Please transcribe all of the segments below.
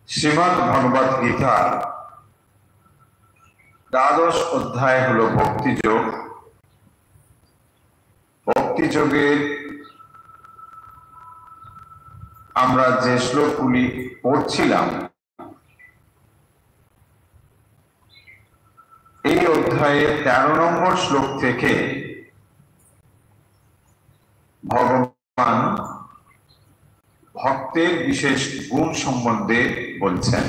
শ্রীমদ্ ভগবদ গীতার দ্বাদশ অধ্যায় হলো ভক্তিযোগ। ভক্তিযোগে আমরা যে শ্লোকগুলি পড়ছিলাম, এই অধ্যায়ে 13 নম্বর শ্লোক থেকে ভগবান ভক্তের বিশেষ গুণ সম্বন্ধে বলছেন।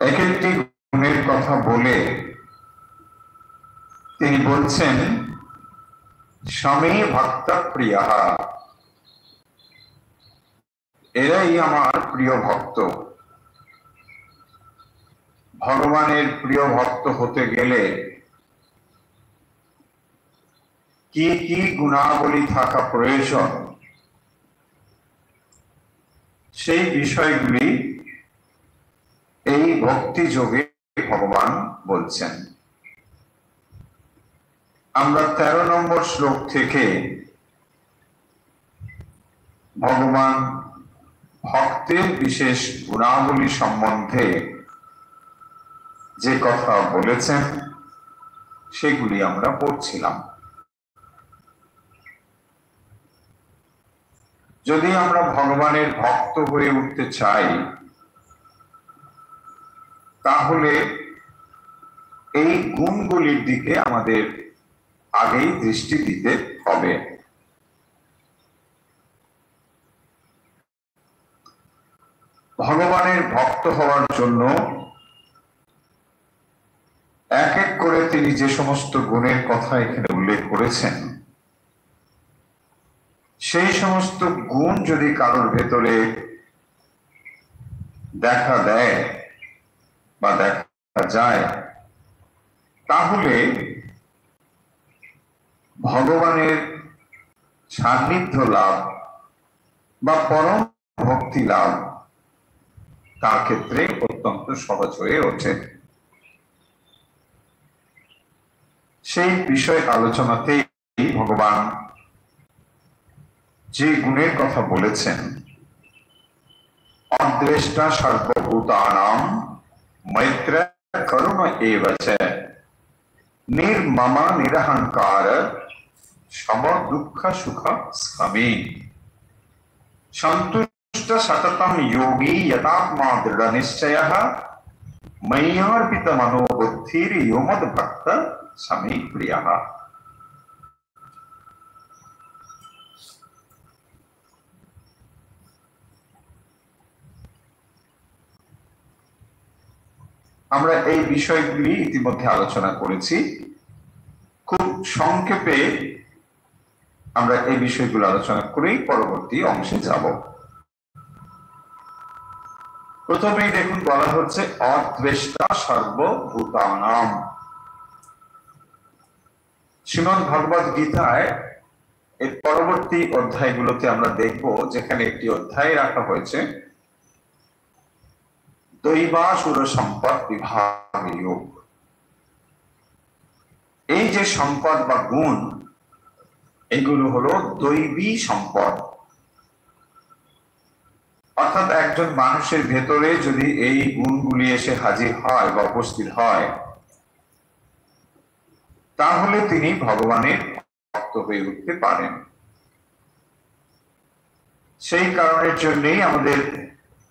এক একটি গুণের কথা বলে তিনি বলছেন, স্বামী ভক্ত প্রিয়া, এরাই আমার প্রিয় ভক্ত। ভগবানের প্রিয় ভক্ত হতে গেলে কি কি গুণাবলী থাকা প্রয়োজন, সেই বিষয়গুলি এই ভক্তি যোগে ভগবান বলছেন। আমরা 13 নম্বর শ্লোক থেকে ভগবান ভক্তের বিশেষ গুণাবলী সম্বন্ধে যে কথা বলেছেন সেগুলি আমরা পড়ছিলাম। যদি আমরা ভগবানের ভক্ত হয়ে উঠতে চাই, তাহলে এই গুণগুলির দিকে আমাদের আগেই দৃষ্টি দিতে হবে। ভগবানের ভক্ত হওয়ার জন্য এক এক করে তিনি যে সমস্ত গুণের কথা এখানে উল্লেখ করেছেন, সেই সমস্ত গুণ যদি কারোর ভেতরে দেখা দেয় বা দেখা যায়, তাহলে ভগবানের সান্নিধ্য লাভ বা পরম ভক্তি লাভ তার ক্ষেত্রে অত্যন্ত সহজ হয়ে ওঠে। সেই বিষয় আলোচনাতেই ভগবান যে গুণের কথা বলেছেন, অদ্বেষ্টা সর্বভূতানাং মৈত্র করুণ এব চ নির্মম নিরহংকার সম দুঃখ সুখ স্মী সন্তুষ্ট সততম যোগী যথাত্মা দৃঢ় নিশ্চয়ঃ ময়্যার্পিত মনোবুদ্ধির यो মদ ভক্ত স্মী প্রিয়ঃ। আমরা এই বিষয়গুলি ইতিমধ্যে আলোচনা করেছি। খুব সংক্ষেপে আমরা এই বিষয়গুলো আলোচনা করেই পরবর্তী অংশে যাব। প্রথমেই দেখুন, বলা হচ্ছে অদ্বেষ্টা সর্বভূতানাং। শ্রীমদ্ ভগবদ গীতায় এর পরবর্তী অধ্যায়গুলোতে আমরা দেখব, যেখানে একটি অধ্যায় রাখা হয়েছে দৈবাসুর সম্পদ বিভাগ যোগ। এই যে সম্পদ বা গুণ, এগুলো হলো দৈবী সম্পদ। অর্থাৎ একজন মানুষের ভেতরে যদি এই গুণগুলি এসে হাজির হয় বা উপস্থিত হয়, তাহলে তিনি ভগবানের ভক্ত হয়ে উঠতে পারেন। সেই কারণের জন্যই আমাদের,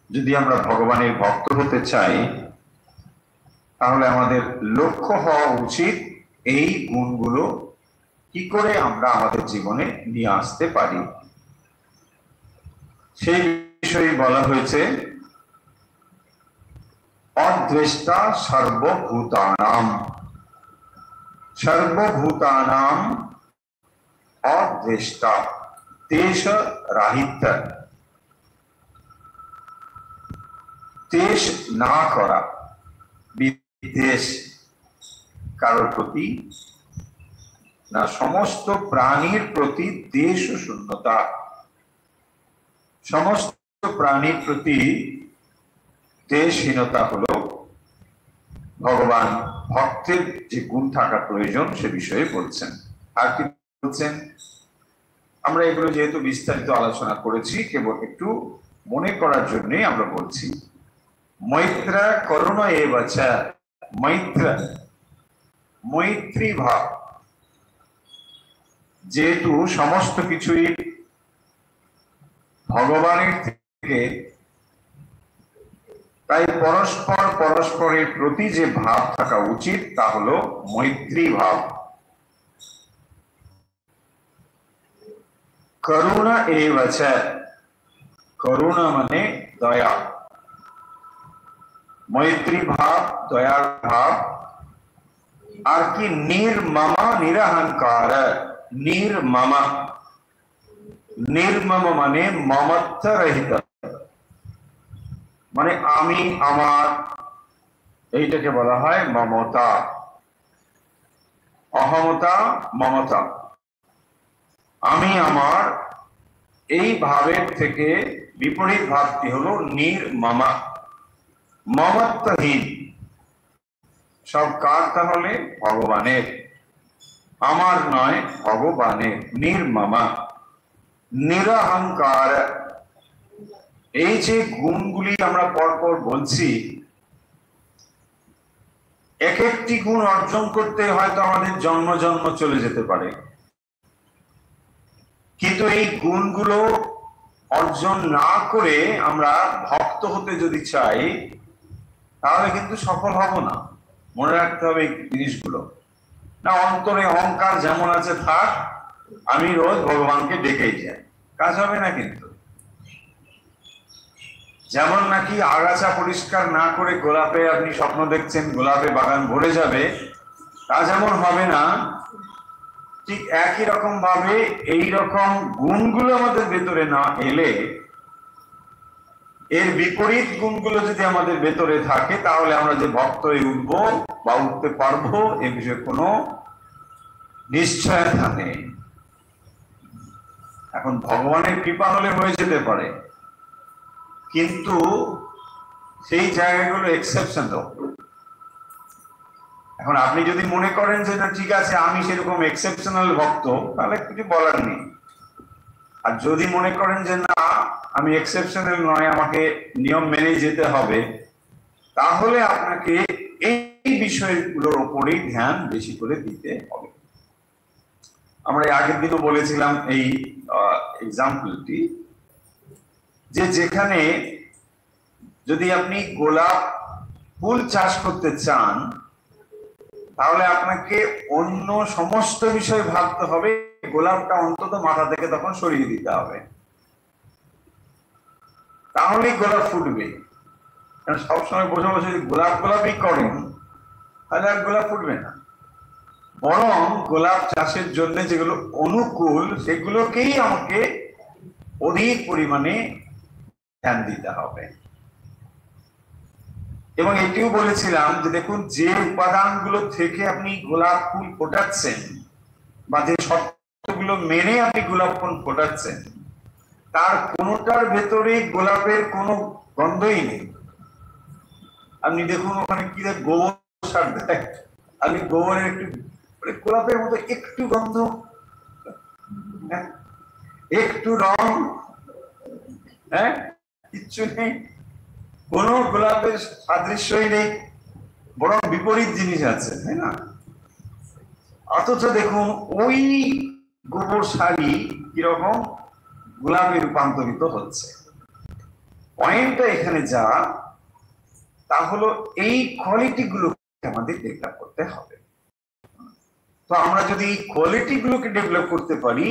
যদি আমরা ভগবানের ভক্ত হতে চাই, তাহলে আমাদের লক্ষ্য হওয়া উচিত এই গুণগুলো কি করে আমরা আমাদের জীবনে নিয়ে আসতে পারি। সেই বিষয়ে বলা হয়েছে অদ্বেষ্টা সর্বভূতানাং। সর্বভূতানাং অদ্বেষ্টা, দেশ রাহিত্য, দেশ না করা, বিদ্বেষ কারোর প্রতি না, সমস্ত প্রাণীর প্রতি দেশ শূন্যতা। সমস্ত প্রাণীর প্রতি দেশহীনতা হলো ভগবান ভক্তের যে গুণ থাকা প্রয়োজন সে বিষয়ে বলছেন। আর কি বলছেন? আমরা এগুলো যেহেতু বিস্তারিত আলোচনা করেছি, কেবল একটু মনে করার জন্য আমরা বলছি। মৈত্র করুণা এবচ, মৈত্র মৈত্রী ভাব, যেহেতু সমস্ত কিছুই ভগবানের থেকে, তাই পরস্পর পরস্পরের প্রতি যে ভাব থাকা উচিত তা হলো মৈত্রী ভাব। করুণা এবচ, করুণা মানে দয়া, মৈত্রী ভাব দয়ার ভাব। আর কি নির্মমা নিরহংকার, নির্মমা, নির্মম মানে মমত্ব রহিত, মানে আমি আমার, এইটাকে বলা হয় মমতা। অহমতা মমতা, আমি আমার, এই ভাবের থেকে বিপরীত ভাবটি হলো নির্মমা, মমত্বহীন। সব কার? তাহলে ভগবানের, আমার নয়, ভগবানের। নির্মমা নিরহংকার, এই যে গুণগুলি আমরা পরপর বলছি, এক একটি গুণ অর্জন করতে হয়তো আমাদের জন্ম জন্ম চলে যেতে পারে, কিন্তু এই গুণগুলো অর্জন না করে আমরা ভক্ত হতে যদি চাই, তাহলে কিন্তু সফল হব না। মনে রাখতে হবে এই জিনিসগুলো। না, অন্তরে অহংকার যেমন আছে থাক, আমি রোজ ভগবানকে ডেকেই যাই, কাজ হবে না। কিন্তু যেমন নাকি আগাছা পরিষ্কার না করে গোলাপে আপনি স্বপ্ন দেখছেন গোলাপে বাগান ভরে যাবে, তা যেমন হবে না, ঠিক একই রকম ভাবে এই রকম গুণগুলো আমাদের ভেতরে না এলে, এর বিপরীত গুণগুলো যদি আমাদের ভেতরে থাকে, তাহলে আমরা যে ভক্ত হয়ে উঠবো বা উঠতে পারবো এ বিষয়ে কোনো নিশ্চয়তা নেই। এখন ভগবানের কৃপা হলে হয়ে যেতে পারে, কিন্তু সেই জায়গাগুলো এক্সেপশন। এখন আপনি যদি মনে করেন যে না ঠিক আছে আমি সেরকম এক্সেপশনাল ভক্ত, তাহলে কিছু বলার নেই। আর যদি মনে করেন যে না আমি এক্সেপশনাল নয়, আমাকে নিয়ম মেনে যেতে হবে, তাহলে আপনাকে এই বিষয়গুলোর উপরেই ধ্যান বেশি করে দিতে হবে। আমরা আগের দিনও বলেছিলাম এই এক্সাম্পলটি, যে যেখানে যদি আপনি গোলাপ ফুল চাষ করতে চান, তাহলে আপনাকে অন্য সমস্ত বিষয় ভাবতে হবে, গোলাপটা অন্তত মাথা থেকে তখন সরিয়ে দিতে হবে, তাহলেই গোলাপ ফুটবে। কারণ সবসময় বসে বসে যদি গোলাপ গোলাপই করেন, তাহলে আর গোলাপ ফুটবে না। বরং গোলাপ চাষের জন্য যেগুলো অনুকূল, সেগুলোকেই আমাকে অধিক পরিমাণে ধ্যান দিতে হবে। এবং এটিও বলেছিলাম যে দেখুন, যে উপাদানগুলো থেকে আপনি গোলাপ ফুল ফোটাচ্ছেন বা যে শর্তগুলো মেনে আপনি গোলাপ ফুল ফোটাচ্ছেন, তার কোনোটার ভেতরে গোলাপের কোনো গন্ধই নেই। আপনি দেখুন ওখানে কি গোবর সার দেয়, আপনি গোবরের একটু গোলাপের মতো একটু গন্ধ, একটু রং, হ্যাঁ, কিচ্ছু নেই, কোনো গোলাপের সাদৃশ্যই নেই, বরং বিপরীত জিনিস আছে, তাই না? অথচ দেখুন ওই গোবর সারই কিরকম গোলাপে রূপান্তরিত হচ্ছে। পয়েন্টটা এখানে যা, তা হলো এই কোয়ালিটি গুলোকে আমাদের ডেভেলপ করতে হবে। তো আমরা যদি এই কোয়ালিটি গুলোকে ডেভেলপ করতে পারি,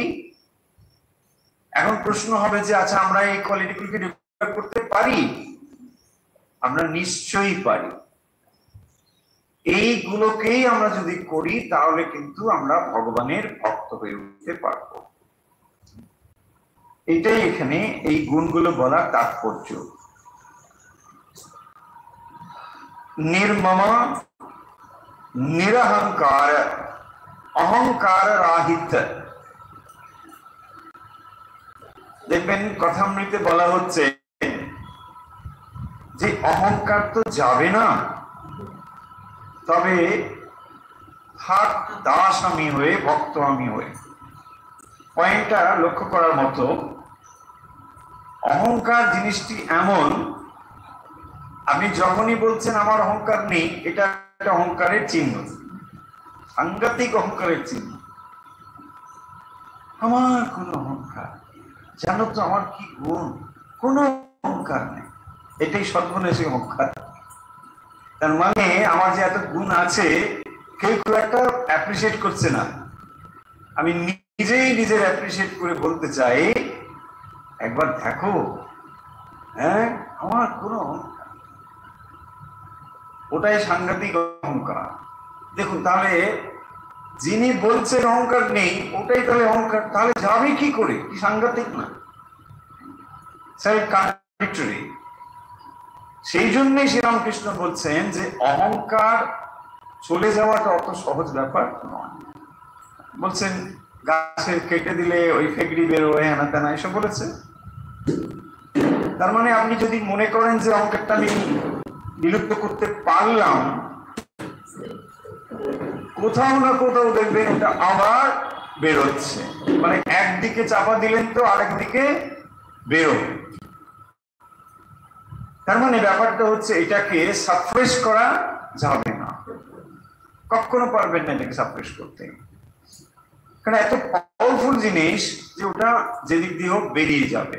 এখন প্রশ্ন হবে যে আচ্ছা আমরা এই কোয়ালিটি গুলোকে ডেভেলপ করতে পারি? আমরা নিশ্চয়ই পারি। এইগুলোকেই আমরা যদি করি, তাহলে কিন্তু আমরা ভগবানের ভক্ত হয়ে উঠতে পারবো। এটাই এখানে এই গুণগুলো বলার তাৎপর্য। নির্মমা নিরহংকার, অহংকার রাহিত। দেখবেন কথামৃতে বলা হচ্ছে যে অহংকার তো যাবে না, তবে থাক দাস আমি হয়ে, ভক্ত আমি হয়ে। পয়েন্টটা লক্ষ্য করার মতো। অহংকার জিনিসটি এমন, আপনি যখনই বলছেন আমার অহংকার নেই, এটা একটা অহংকারের চিহ্ন, সাংঘাতিক অহংকারের চিহ্ন। আমার কোনো অহংকার, জানো তো আমার কি গুণ, কোনো অহংকার নেই, এটাই সর্বনেশী অহংকার। তার মানে আমার যে এত গুণ আছে কেউ খুব একটা অ্যাপ্রিসিয়েট করছে না। আমি নিজেই নিজের অ্যাপ্রিসিয়েট করে বলতে চাই, একবার দেখো, হ্যাঁ আমার কোনো অহংকার, ওটাই সাংঘাতিক অহংকার। দেখুন তাহলে যিনি বলছেন অহংকার নেই, ওটাই তাহলে অহংকার, তাহলে যাবে কি করে? কি সাংঘাতিক না, সেলফ কন্ট্রাডিক্টরি। সেই জন্যই শ্রীরামকৃষ্ণ বলছেন যে অহংকার চলে যাওয়াটা অত সহজ ব্যাপার নয়। বলছেন গাছের কেটে দিলে ওই ফেগড়ি বেরোয়, হেনা তেনা এসব বলেছে। তার মানে আপনি যদি মনে করেন যে অহংকারটা আমি বিলুপ্ত করতে পারলাম, কোথাও না কোথাও দেখবেন ওটা আবার বেরোচ্ছে। মানে একদিকে চাপা দিলেন তো আরেক দিকে বেরোবে। তার মানে ব্যাপারটা হচ্ছে এটাকে সাপ্রেস করা যাবে না, কখনো পারবেন না এটাকে সাপ্রেস করতে, কারণ এত পাওয়ারফুল জিনিস যে ওটা যেদিক দিয়ে হোক বেরিয়ে যাবে।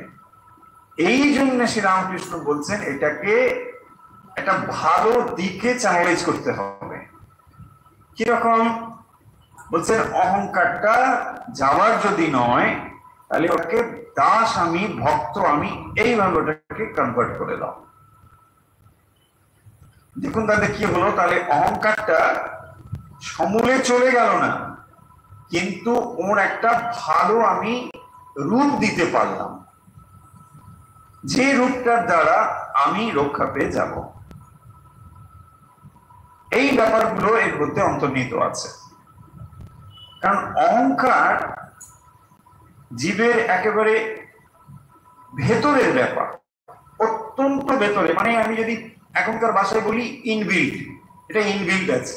এই জন্য শ্রীরামকৃষ্ণ বলছেন এটাকে একটা ভালো দিকে চ্যানেলাইজ করতে হবে। কিরকম বলছেন, অহংকারটা যাওয়ার যদি নয়, তাহলে ওটাকে দাস আমি, ভক্ত আমি, এইভাবে ওটাকে কনভার্ট করে দাও। দেখুন তাহলে কি হলো, তাহলে অহংকারটা সমূলে চলে গেল না, কিন্তু ওর একটা ভালো আমি রূপ দিতে পারলাম, যে রূপটার দ্বারা আমি রক্ষা পেয়ে যাব। এই ব্যাপারগুলো এর মধ্যে অন্তর্নিহিত আছে। কারণ অহংকার জীবের একেবারে ভেতরের ব্যাপার, অত্যন্ত ভেতরে। মানে আমি যদি এখনকার ভাষায় বলি ইনবিল্ট, এটা ইনবিল্ট আছে।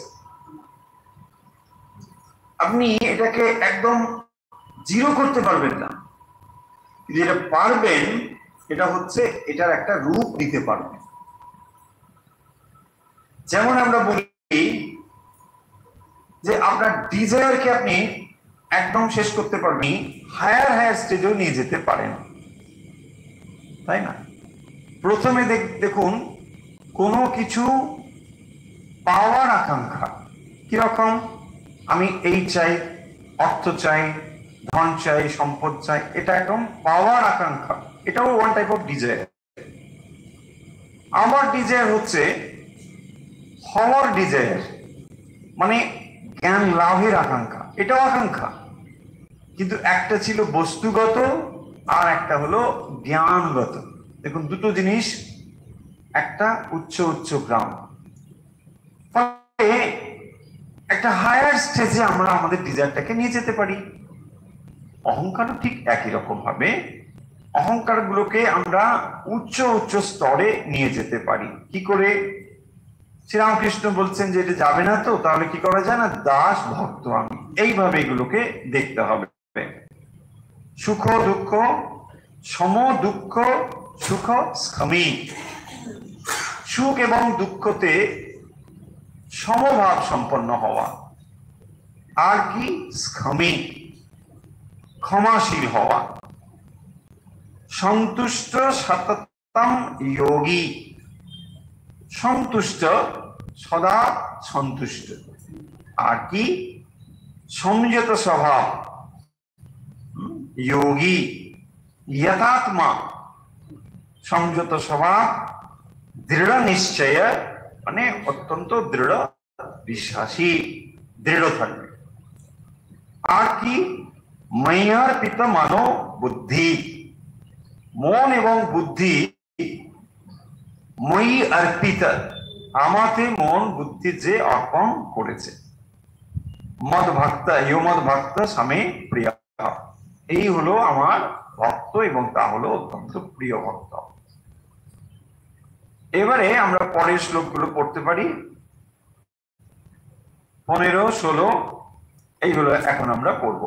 আপনি এটাকে একদম জিরো করতে পারবেন না, যেটা পারবেন এটা হচ্ছে এটার একটা রূপ দিতে পারবেন। যেমন আমরা বলি যে আপনার ডিজায়ারকে আপনি একদম শেষ করতে পারবেন, হায়ার স্টেজেও নিয়ে যেতে পারেন, তাই না? প্রথমে দেখুন কোনো কিছু পাওয়ার আকাঙ্ক্ষা কিরকম, আমি এই চাই, অর্থ চাই, ধন চাই, সম্পদ চাই, এটা একদম পাওয়ার আকাঙ্ক্ষা, এটাও ওয়ান টাইপ অফ ডিজায়ার। আমার ডিজায়ার হচ্ছে হওয়ার ডিজায়ার, মানে জ্ঞান লাভের আকাঙ্ক্ষা, এটাও আকাঙ্ক্ষা, কিন্তু একটা ছিল বস্তুগত আর একটা হলো জ্ঞানগত। দেখুন দুটো জিনিস, একটা উচ্চ উচ্চ গ্রাউন্ড, একটা হায়ার স্টেজে আমরা আমাদের ডিজায়ারটাকে নিয়ে যেতে পারি। অহংকারও ঠিক একই রকম ভাবে অহংকার গুলোকে আমরা উচ্চ উচ্চ স্তরে নিয়ে যেতে পারি। কি করে? শ্রীরামকৃষ্ণ বলছেন যে এটা যাবে না, তো তাহলে কি করা যায় না, দাস ভক্ত আমি, এইভাবে এগুলোকে দেখতে হবে। সুখ দুঃখ, সম দুঃখ সুখ স্খমি, সুখ এবং দুঃখতে সমভাব সম্পন্ন হওয়া, আর কি স্খমি, ক্ষমাশীল হওয়া, সন্তুষ্ট সততম যোগী, সন্তুষ্ট সদা সন্তুষ্ট, আর কি সংযত স্বভাব, যোগী যথাত্মা, সংযত স্বভাব, দৃঢ় নিশ্চয়, মানে অত্যন্ত দৃঢ় বিশ্বাসী, দৃঢ় থাকবে। আর কি ময়্যার্পিত মনো বুদ্ধি, মন এবং বুদ্ধি মই অর্পিত, আমাকে মন বুদ্ধি যে অর্পণ করেছে। মদ ভক্ত, ইয় মদ ভক্ত স্বামী প্রিয়, এই হলো আমার ভক্ত এবং তা হলো অত্যন্ত প্রিয় ভক্ত। এবারে আমরা পরের শ্লোকগুলো পড়তে পারি, 15, 16 এইগুলো এখন আমরা পড়ব।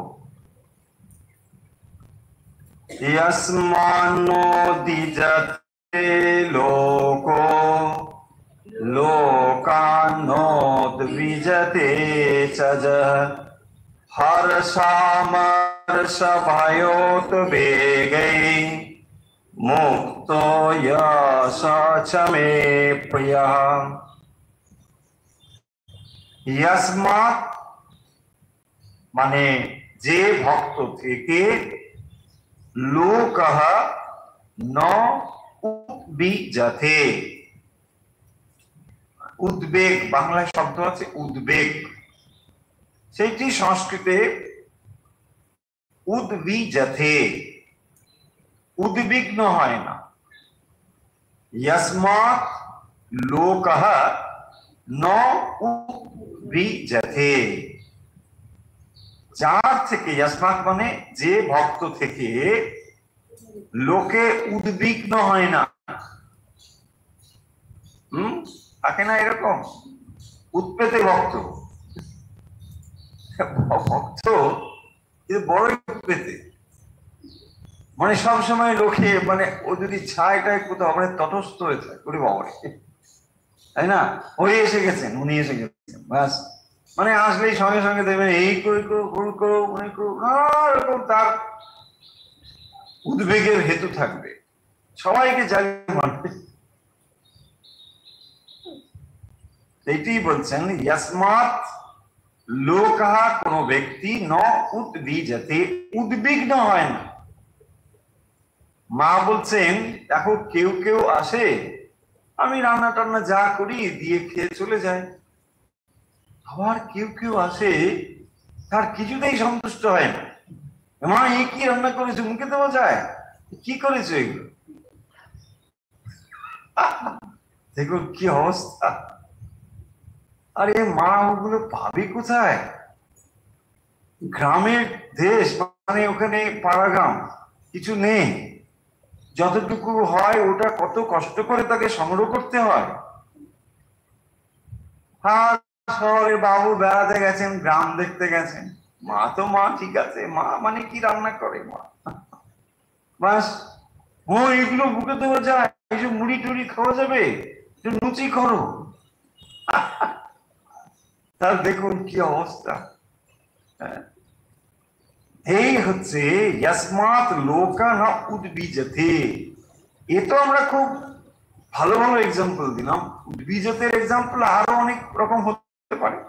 यस्मान्नो द्विजते लोको लोकान्नो द्विजते च हर्षामर्षभयोद्वेगै मुक्तो यश च मे प्रियः। यस्मात् माने जे भक्त থেকে लोकः न उद्विजते, উদ্বেগ বাংলায় শব্দ আছে উদ্বেগ, সেটি সংস্কৃতে উদ্বিজতে, উদ্বিগ্ন হয় না। यस्मात् लोकः न उद्विजते, যার থেকে, यस्मात् মানে যে ভক্ত থেকে লোকে উদ্বিগ্ন হয় না। থাকে না এরকম উৎপেতে ভক্ত, ভক্ত বড় উৎপেতে, মানে সবসময় লোকে মানে ও যদি ছায়টায় কোথাও মানে তটস্থ হয়ে থাকে, ওরে বাবারে, তাই না, ওই এসে গেছেন, উনি এসে গেছেন, ব্যাস, মানে আসলেই সঙ্গে সঙ্গে দেখবেন এই করে করো মনে করো, এরকম তার উদ্বেগের হেতু থাকবে, সবাইকে জ্বালিয়ে মারবে। এইটাই বলছেন यस्मात् লোকः, কোন ব্যক্তি ন উদ্বিজতে, উদ্বিগ্ন হয় না। মা বলছেন দেখো কেউ কেউ আসে, আমি রান্না টান্না যা করি দিয়ে খেয়ে চলে যায়, আবার কেউ কেউ আসে তার কিছুতেই সন্তুষ্ট হয় না, মা এই কি রান্না করেছো, মুখে দেওয়া যায়, কি করেছো এগুলো, দেখুন কি অবস্থা। আরে মা ওগুলো পাবে কোথায়, গ্রামের দেশ, মানে ওখানে পাড়াগ্রাম কিছু নেই, যতটুকু হয় ওটা কত কষ্ট করে তাকে সংগ্রহ করতে হয়। হ্যাঁ, শহরে বাবু বেড়াতে গেছেন, গ্রাম দেখতে গেছেন, মা তো মা, ঠিক আছে, মা মানে কি রান্না করে মা, বাস, ও এগুলো বুকে দেওয়া যায়, এইসব মুড়ি টুড়ি খাওয়া যাবে, একটু লুচি করো, তার দেখুন কি অবস্থা। এই হচ্ছে यस्मात् लोकः न उद्विजते। এ তো আমরা খুব ভালো ভালো এক্সাম্পল দিলাম, উদ্বিজতের এক্সাম্পল আরো অনেক রকম হতে পারে।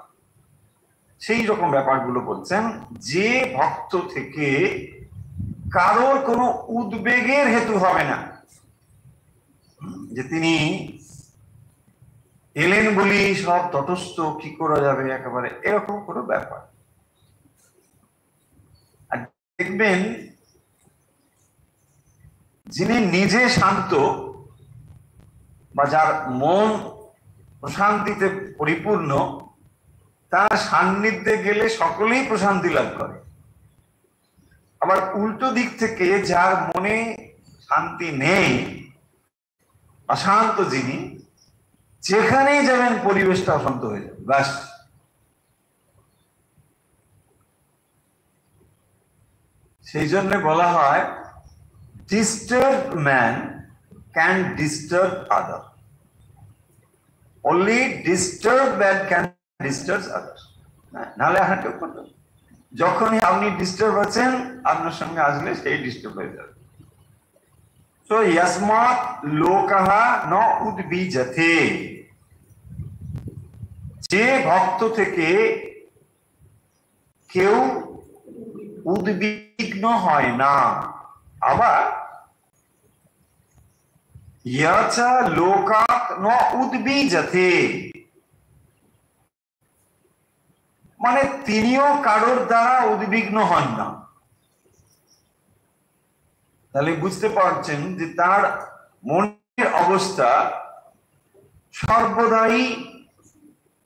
সেই রকম ব্যাপারগুলো বলছেন, যে ভক্ত থেকে কারোর কোনো উদ্বেগের হেতু হবে না, যে তিনি এলেন বলি সব তটস্থ, কি করা যাবে একেবারে, এরকম কোনো ব্যাপার। আর দেখবেন যিনি নিজে শান্ত বা যার মন প্রশান্তিতে পরিপূর্ণ, তার সান্নিধ্যে গেলে সকলেই প্রশান্তি লাভ করে। আবার উল্টো দিক থেকে যার মনে শান্তি নেই, অশান্ত যিনি, যেখানেই যাবেন পরিবেশটা অশান্ত হয়ে যাবে, ব্যাস। সেই জন্য বলা হয় disturbed man can disturb other, only disturbed man can disturb others। নাহলে আর কেউ করতে, যখনই আপনি ডিস্টার্ব আছেন আপনার সঙ্গে আসলে সেই ডিস্টার্ব হয়ে যাবে। তো यस्मात् लोकः न उद्विजते, যে ভক্ত থেকে কেউ উদ্বিগ্ন হয় না। আবার यच लोकात् न उद्विजते, মানে তিনিও কারোর দ্বারা উদ্বিগ্ন হন না। তাহলে বুঝতে পারছেন যে তার মনের অবস্থা সর্বদাই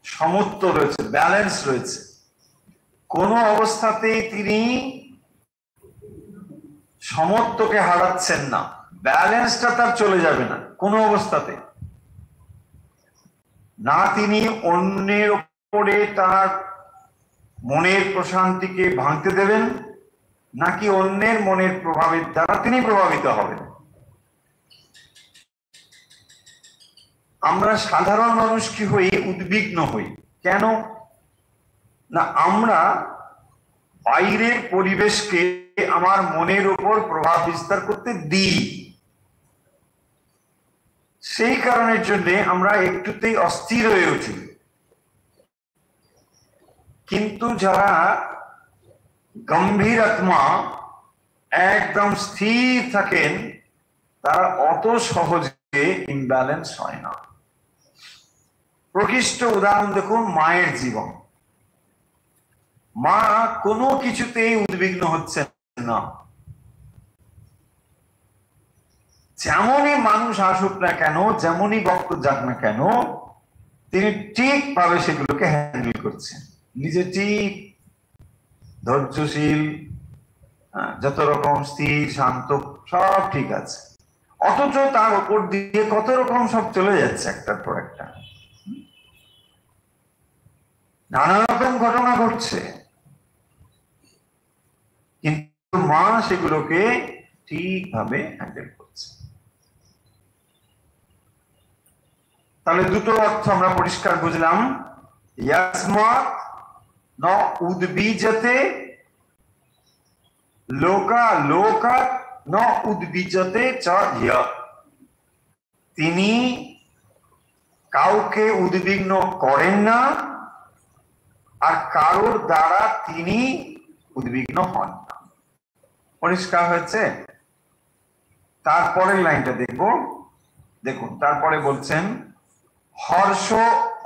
সমত্ব রয়েছে, ব্যালেন্স রয়েছে, কোন অবস্থাতেই তিনি সমত্বকে হারাচ্ছেন না, ব্যালেন্সটা তার চলে যাবে না কোন অবস্থাতে। না তিনি অন্যের উপরে তার মনের প্রশান্তিকে ভাঙতে দেবেন, নাকি অন্যের মনের প্রভাবের দ্বারা তিনি প্রভাবিত হবেন? আমরা সাধারণ মানুষ কি হই? উদ্বিগ্ন হই। কেন না? আমরা বাইরের পরিবেশকে আমার মনের উপর প্রভাব বিস্তার করতে দিই। সেই কারণের জন্য আমরা একটুতেই অস্থির হয়ে উঠি। কিন্তু যারা গম্ভীর আত্মা, একদম স্থির থাকেন, তারা অত সহজে ইমব্যালেন্স হয় না। প্রকৃষ্ট উদাহরণ দেখুন মায়ের জীবন। মা কোনো কিছুতেই উদ্বিগ্ন হচ্ছেন না। যেমনই মানুষ আসুক না কেন, যেমনই বক্ত যাক না কেন, তিনি ঠিকভাবে সেগুলোকে হ্যান্ডেল করছেন। নিজে ঠিক ধৈর্যশীল, যত রকম স্থির শান্ত, সব ঠিক আছে। অথচ তার উপর দিয়ে কত রকম সব চলে যাচ্ছে একটার পর একটা, নানা রকম ঘটনা ঘটছে, কিন্তু মা সেগুলোকে ঠিকভাবে হ্যান্ডেল করছে। তাহলে দুটো অর্থ আমরা পরিষ্কার বুঝলাম। ইয়াসমাত ন উদ্বীজতে, লোকা লোকাৎ ন উদ্বীজতে চ ইয়। তিনি কাউকে উদ্বিগ্ন করেন না, আর কারোর দ্বারা তিনি উদ্বিগ্ন হন না। পরিষ্কার হয়েছে? তারপরের লাইনটা দেখব, দেখুন। তারপরে বলছেন হর্ষ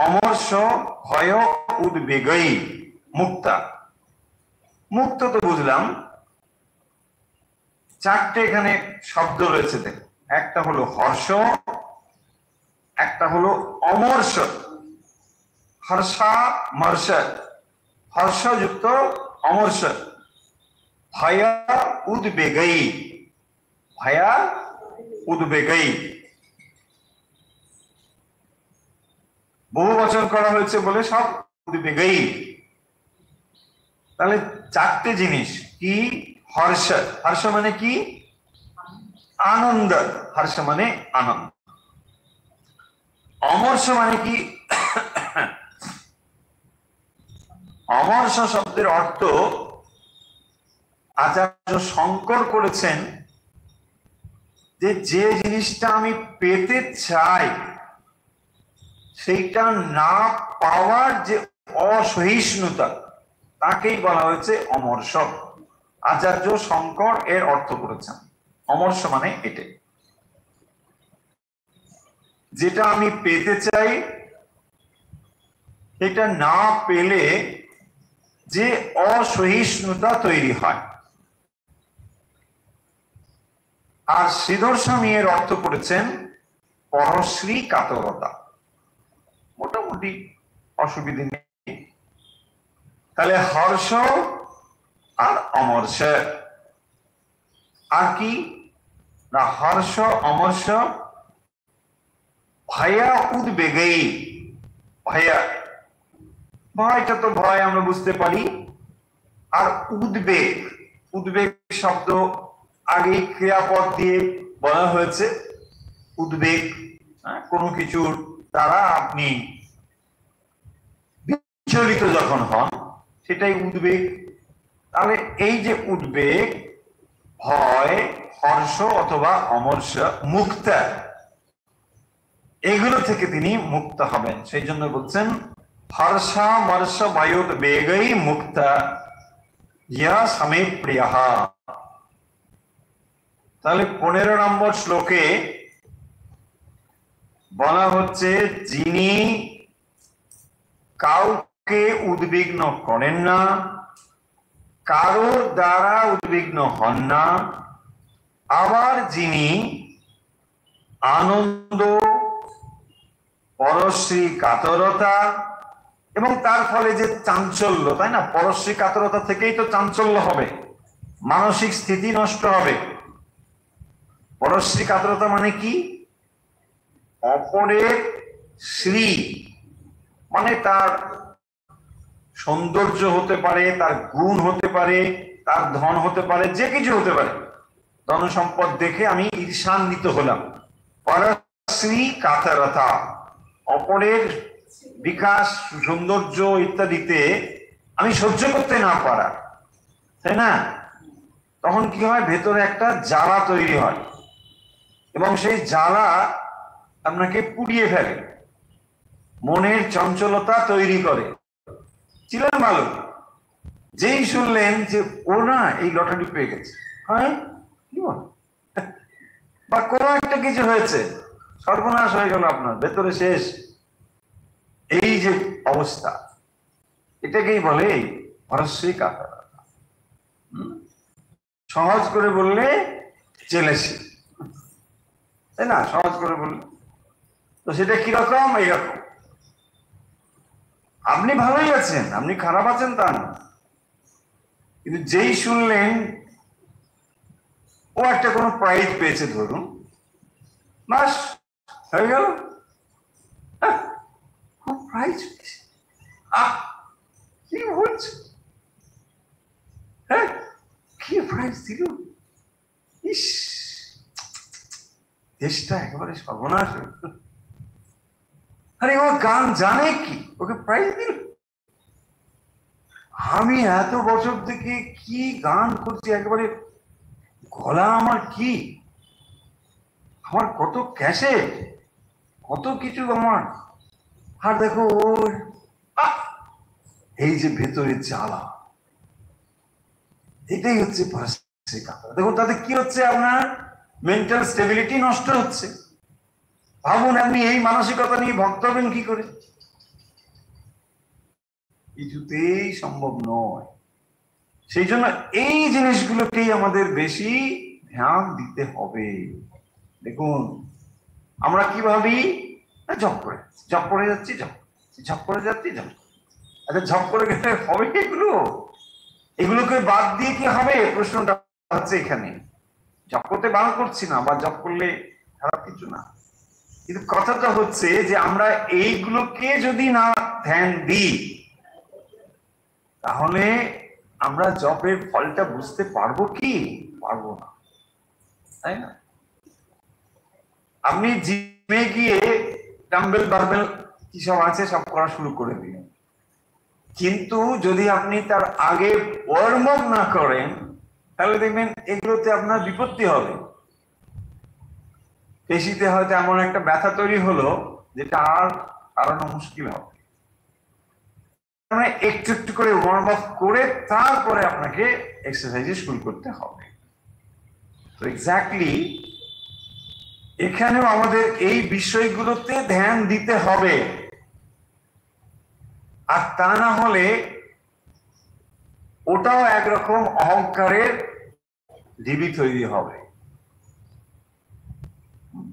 অমর্ষ ভয় উদ্বেগই মুক্তা। মুক্ত তো বুঝলাম, চারটে এখানে শব্দ রয়েছে। দেখুন, একটা হলো হর্ষ, একটা হলো অমর্ষ, হর্ষা মর্ষ, হর্ষযুক্ত অমর্ষ, ভয়া উদ্বেগই, ভয়া উদ্বেগই। বহু বচন করা হয়েছে বলে সব উদ্বেগই। তাহলে চারটে জিনিস কি? হর্ষ, হর্ষ মানে কি? আনন্দ, হর্ষ মানে আনন্দ। অমর্ষ মানে কি? অমর্ষ শব্দের অর্থ আচার্য শঙ্কর করেছেন যে যে জিনিসটা আমি পেতে চাই সেইটা না পাওয়ার যে অসহিষ্ণুতা, তাকেই বলা হয়েছে অমর্ষ। আচার্য শঙ্কর এর অর্থ করেছেন অমর্ষ মানে এটাই, যেটা আমি পেতে চাই এটা না পেলে যে অসহিষ্ণুতা তৈরি হয়। আর শ্রীধর স্বামী এর অর্থ করেছেন পরশ্রী কাতরতা। মোটামুটি অসুবিধে নেই। তাহলে হর্ষ আর অমর্ষ। আর কি না? হর্ষ অমর্ষ ভয়া উদ্বেগই। ভয়া, ভয়টা তো ভয় আমরা বুঝতে পারি। আর উদ্বেগ, উদ্বেগ শব্দ আগে ক্রিয়াপদ দিয়ে বলা হয়েছে। উদ্বেগ কোনো কিছুর দ্বারা আপনি বিচলিত যখন হন, সেটাই উদ্বেগ। তাহলে এই যে উদ্বেগ, ভয়, হর্ষ অথবা অমর্ষ, মুক্তা, এগুলো থেকে তিনি মুক্ত হবেন। সেই জন্য বলছেন হর্ষা মর্ষ ভয়োদ্বেগই মুক্তা ইয়া সমে প্রিয়া। তাহলে 15 নম্বর শ্লোকে বলা হচ্ছে যিনি কাউকে উদ্বিগ্ন করেন না, কারোর দ্বারা উদ্বিগ্ন হন না, আবার যিনি আনন্দ, পরশ্রী কাতরতা এবং তার ফলে যে চাঞ্চল্য, তাই না? পরশ্রী কাতরতা থেকেই তো চাঞ্চল্য হবে, মানসিক স্থিতি নষ্ট হবে। পরশ্রী কাতরতা মানে কি? অপরের শ্রী মানে তার সৌন্দর্য হতে পারে, তার গুণ হতে পারে, তার ধন হতে পারে, যে কিছু হতে পারে, ধন সম্পদ দেখে আমি ঈর্ষান্বিত হলাম। পরশ্রী কাতরতা, অপরের বিকাশ, সৌন্দর্য ইত্যাদিতে আমি সহ্য করতে না পারা, তাই না? তখন কি হয়, ভেতরে একটা জ্বালা তৈরি হয় এবং সেই জ্বালা আপনাকে পুড়িয়ে ফেলে, মনের চঞ্চলতা তৈরি করে। ছিলেন ভালো, যেই শুনলেন যে ও না এই লটারি পেয়ে গেছে, হ্যাঁ কি বল, বা কোনো একটা কিছু হয়েছে, সর্বনাশ হয়ে গেল, আপনার ভেতরে শেষ। এই যে অবস্থা, এটাকেই বলে পরশ্রী কাতরতা। সহজ করে বললে জেলেসি, তাই না? সহজ করে বললে তো সেটা কিরকম? এইরকম, আপনি ভালোই আছেন, আপনি খারাপ আছেন তা না, কিন্তু যেই শুনলেন ও একটা কোনো প্রাইজ পেয়েছে, ধরুন, বাস হয়ে গেল, প্রাইজ পেয়েছে, কি বলছে, হ্যাঁ কি প্রাইজ দিল, ইস দেশটা একেবারে সর্বনাশ। আরে ও গান জানে কি, ওকে প্রাইজ দিল? আমি এত বছর থেকে কি গান করছি, একেবারে গলা আমার কি, আমার কত ক্যাসেট, কত কিছু আমার, আর দেখো ওর এই যে ভেতরে জ্বালা, এটাই হচ্ছে পরশ্রী কাতরতা। দেখুন তাতে কি হচ্ছে, আপনার মেন্টাল স্টেবিলিটি নষ্ট হচ্ছে। ভাবুন আপনি এই মানসিকতা নিয়ে ভক্ত হবেন কি করে, কিছুতেই সম্ভব নয়। সেই জন্য এই জিনিসগুলোকেই আমাদের বেশি ধ্যান দিতে হবে। দেখুন আমরা কি ভাবি, জপ করে যাচ্ছি, ঝপ করে যাচ্ছি, আচ্ছা ঝপ করে গেলে হবে এগুলো? এগুলোকে বাদ দিয়ে কি হবে, প্রশ্নটা হচ্ছে এখানে। জপ করতে বারণ করছি না, বা জপ করলে খারাপ কিছু না, কিন্তু কথাটা হচ্ছে যে আমরা এইগুলোকে যদি না ধ্যান দিই, তাহলে আমরা জপের ফলটা বুঝতে পারবো কি? পারবো না, তাই না? আপনি জিমে গিয়ে ডাম্বেল বারবেল কি সব আছে সব করা শুরু করে দিলেন, কিন্তু যদি আপনি তার আগে ওয়ার্ম আপ না করেন, তাহলে দেখবেন এগুলোতে আপনার বিপত্তি হবে। পেশিতে হয়তো এমন একটা ব্যথা তৈরি হলো যেটা আর কারণে মুশকিল হবে। একটু একটু করে ওয়ার্ম আপ করে তারপরে আপনাকে এক্সারসাইজে শুরু করতে হবে। তো এক্স্যাক্টলি এখানেও আমাদের এই বিষয়গুলোতে ধ্যান দিতে হবে, আর তা না হলে ওটাও একরকম অহংকারের ঢিবি তৈরি হবে।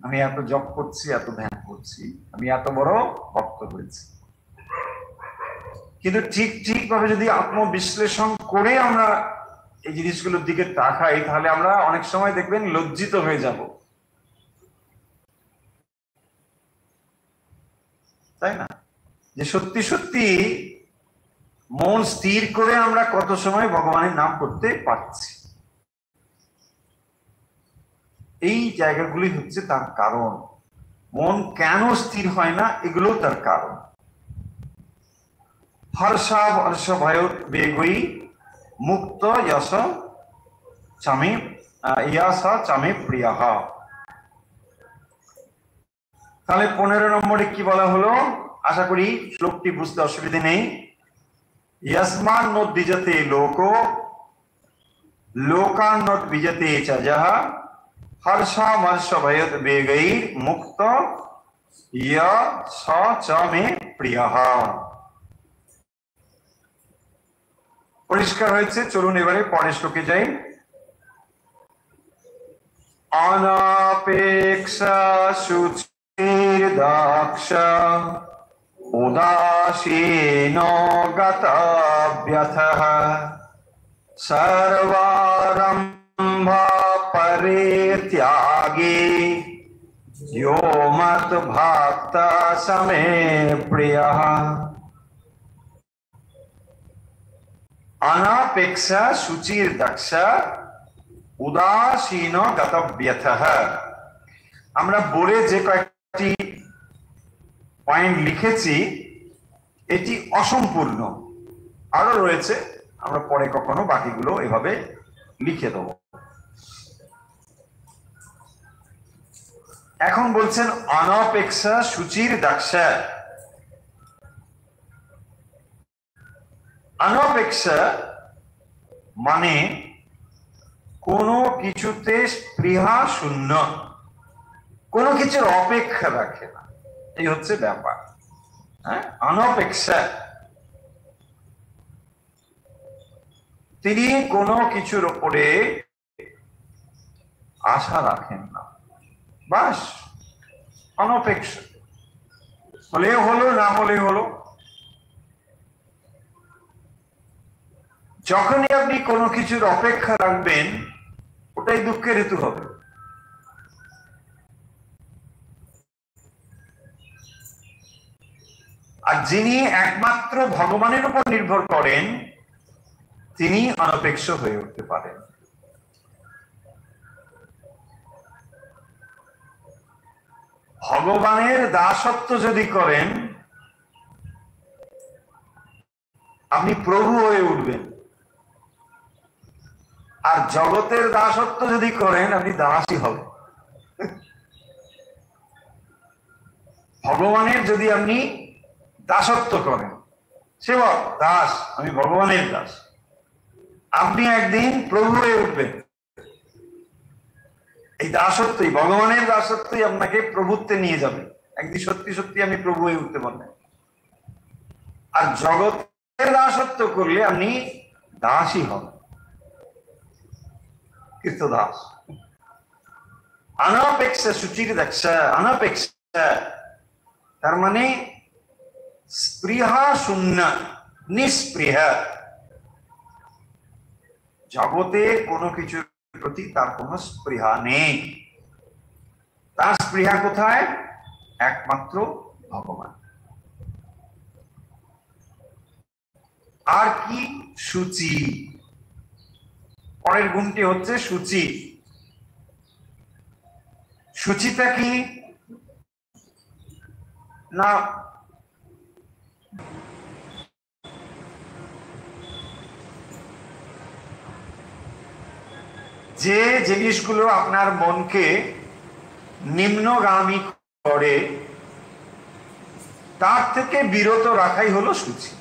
আমি এত জপ করছি, এত ধ্যান করছি, আমি এত বড় ভক্ত হয়েছি, কিন্তু ঠিক ভাবে যদি আত্মবিশ্লেষণ করে আমরা এই জিনিসগুলোর দিকে তাকাই, তাহলে আমরা অনেক সময় দেখবেন লজ্জিত হয়ে যাব, তাই না? যে সত্যি সত্যি মন স্থির করে আমরা কত সময় ভগবানের নাম করতে পারছি। এই জায়গাগুলি হচ্ছে তার কারণ। মন কেন স্থির হয় না, এগুলো তার কারণ। হর্ষা হর্ষ ভয় বেগই মুক্ত যশ চামে ইয়াস চামে প্রিয়া। তাহলে 15 নম্বরে কি বলা হলো, আশা করি শ্লোকটি বুঝতে অসুবিধে নেই। यस्मान् नोद्विजते लोको लोकान् नोद्विजते च यः हर्षामर्षभयोद् वेगैर्मुक्त यः स च मे प्रियः। পরিষ্কার হয়েছে, চলুন এবারে পরের শ্লোকে যাই। অনাপেক্ষা শুচির্দাক্ষ উদাসীনো গতব্যথঃ সর্বারম্ভ পরিত্যাগী यो मत् भक्त समे प्रियः। অনাপেক্ষা শুচির দক্ষ উদাসীন গতব্যথঃ। আমরা বলে যে কয়েকটি পয়েন্ট লিখেছি এটি অসম্পূর্ণ, আরো রয়েছে, আমরা পরে কখনো বাকিগুলো এভাবে লিখে দেব। এখন বলছেন অনপেক্ষা শুচির দক্ষ। অনপেক্ষা মানে কোনো কিছুতে স্পৃহা শূন্য, কোনো কিছুর অপেক্ষা রাখে না, এই হচ্ছে ব্যাপার। হ্যাঁ, অনপেক্ষা, তিনি কোনো কিছুর উপরে আশা রাখেন না, বাস অনপেক্ষা, হলে হলো, না হলে হলো। যখনই আপনি কোনো কিছুর অপেক্ষা রাখবেন ওটাই দুঃখের ঋতু হবে। আর যিনি একমাত্র ভগবানের উপর নির্ভর করেন তিনি অনপেক্ষ হয়ে উঠতে পারেন। ভগবানের দাসত্ব যদি করেন আপনি প্রভু হয়ে উঠবেন, আর জগতের দাসত্ব যদি করেন আপনি দাসই হবেন। ভগবানের যদি আপনি দাসত্ব করেন, সেবক দাস, আমি ভগবানের দাস, আপনি একদিন প্রভু হয়ে উঠবেন। এই দাসত্বই, ভগবানের দাসত্বই আপনাকে প্রভুত্বে নিয়ে যাবে, একদিন সত্যি সত্যি আমি প্রভু হয়ে উঠতে পারবেন। আর জগতের দাসত্ব করলে আপনি দাসই হবেন, কৃতদাস। অনপেক্ষা শুচির দক্ষ, অনপেক্ষা তার মানে স্পৃহা শূন্য, নিস্পৃহ, জগতে কোনো কিছুর প্রতি তার কোনো স্পৃহা নেই। তার স্পৃহা কোথায়? একমাত্র ভগবান। আর কি? শুচি। পরের গুণটি হচ্ছে শুচি। শুচিটা কি না, যে জিনিসগুলো আপনার মনকে নিম্নগামী করে তার থেকে বিরত রাখাই হলো শুচি।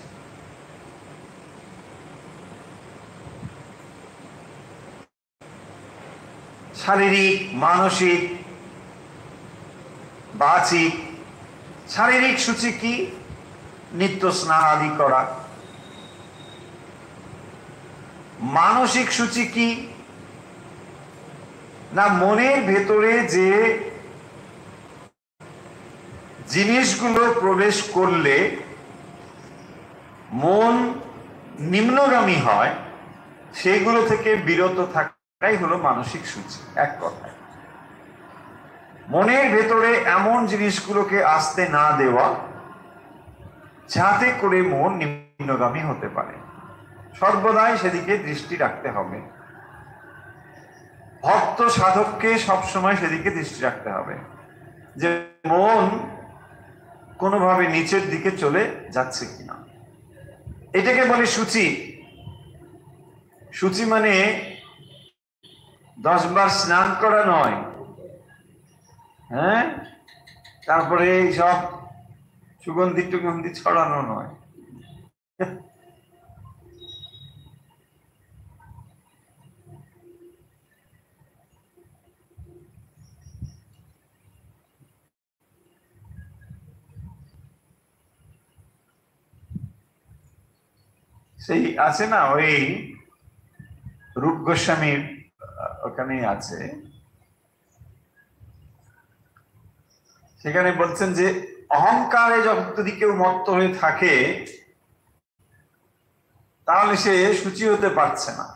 শারীরিক, মানসিক, বাচিক। শারীরিক শুচি কি? নিত্য স্নান আদি করা। মানসিক শুচি কি না, মনের ভেতরে যে জিনিসগুলো প্রবেশ করলে মন নিম্নগামী হয় সেগুলো থেকে বিরত থাকাই হলো মানসিক শুচি। এক কথায় মনের ভেতরে এমন জিনিসগুলোকে আসতে না দেওয়া যাতে করে মন নিম্নগামী হতে পারে, সর্বদাই সেদিকে দৃষ্টি রাখতে হবে। ভক্ত সাধককে সবসময় সেদিকে দৃষ্টি রাখতে হবে যে মন কোনোভাবে নিচের দিকে চলে যাচ্ছে কিনা। এটাকে বলে শুচি। শুচি মানে 10 বার স্নান করা নয়, হ্যাঁ, তারপরে সব সুগন্ধি টুগন্ধি ছড়ানো নয়। সেই আছে না, ওই রূপ গোস্বামীর ওখানে আছে, সেখানে বলছেন যে অহংকারে যদি কেউ মত্ত হয়ে থাকে তাহলে সে শুচি হতে পারছে না।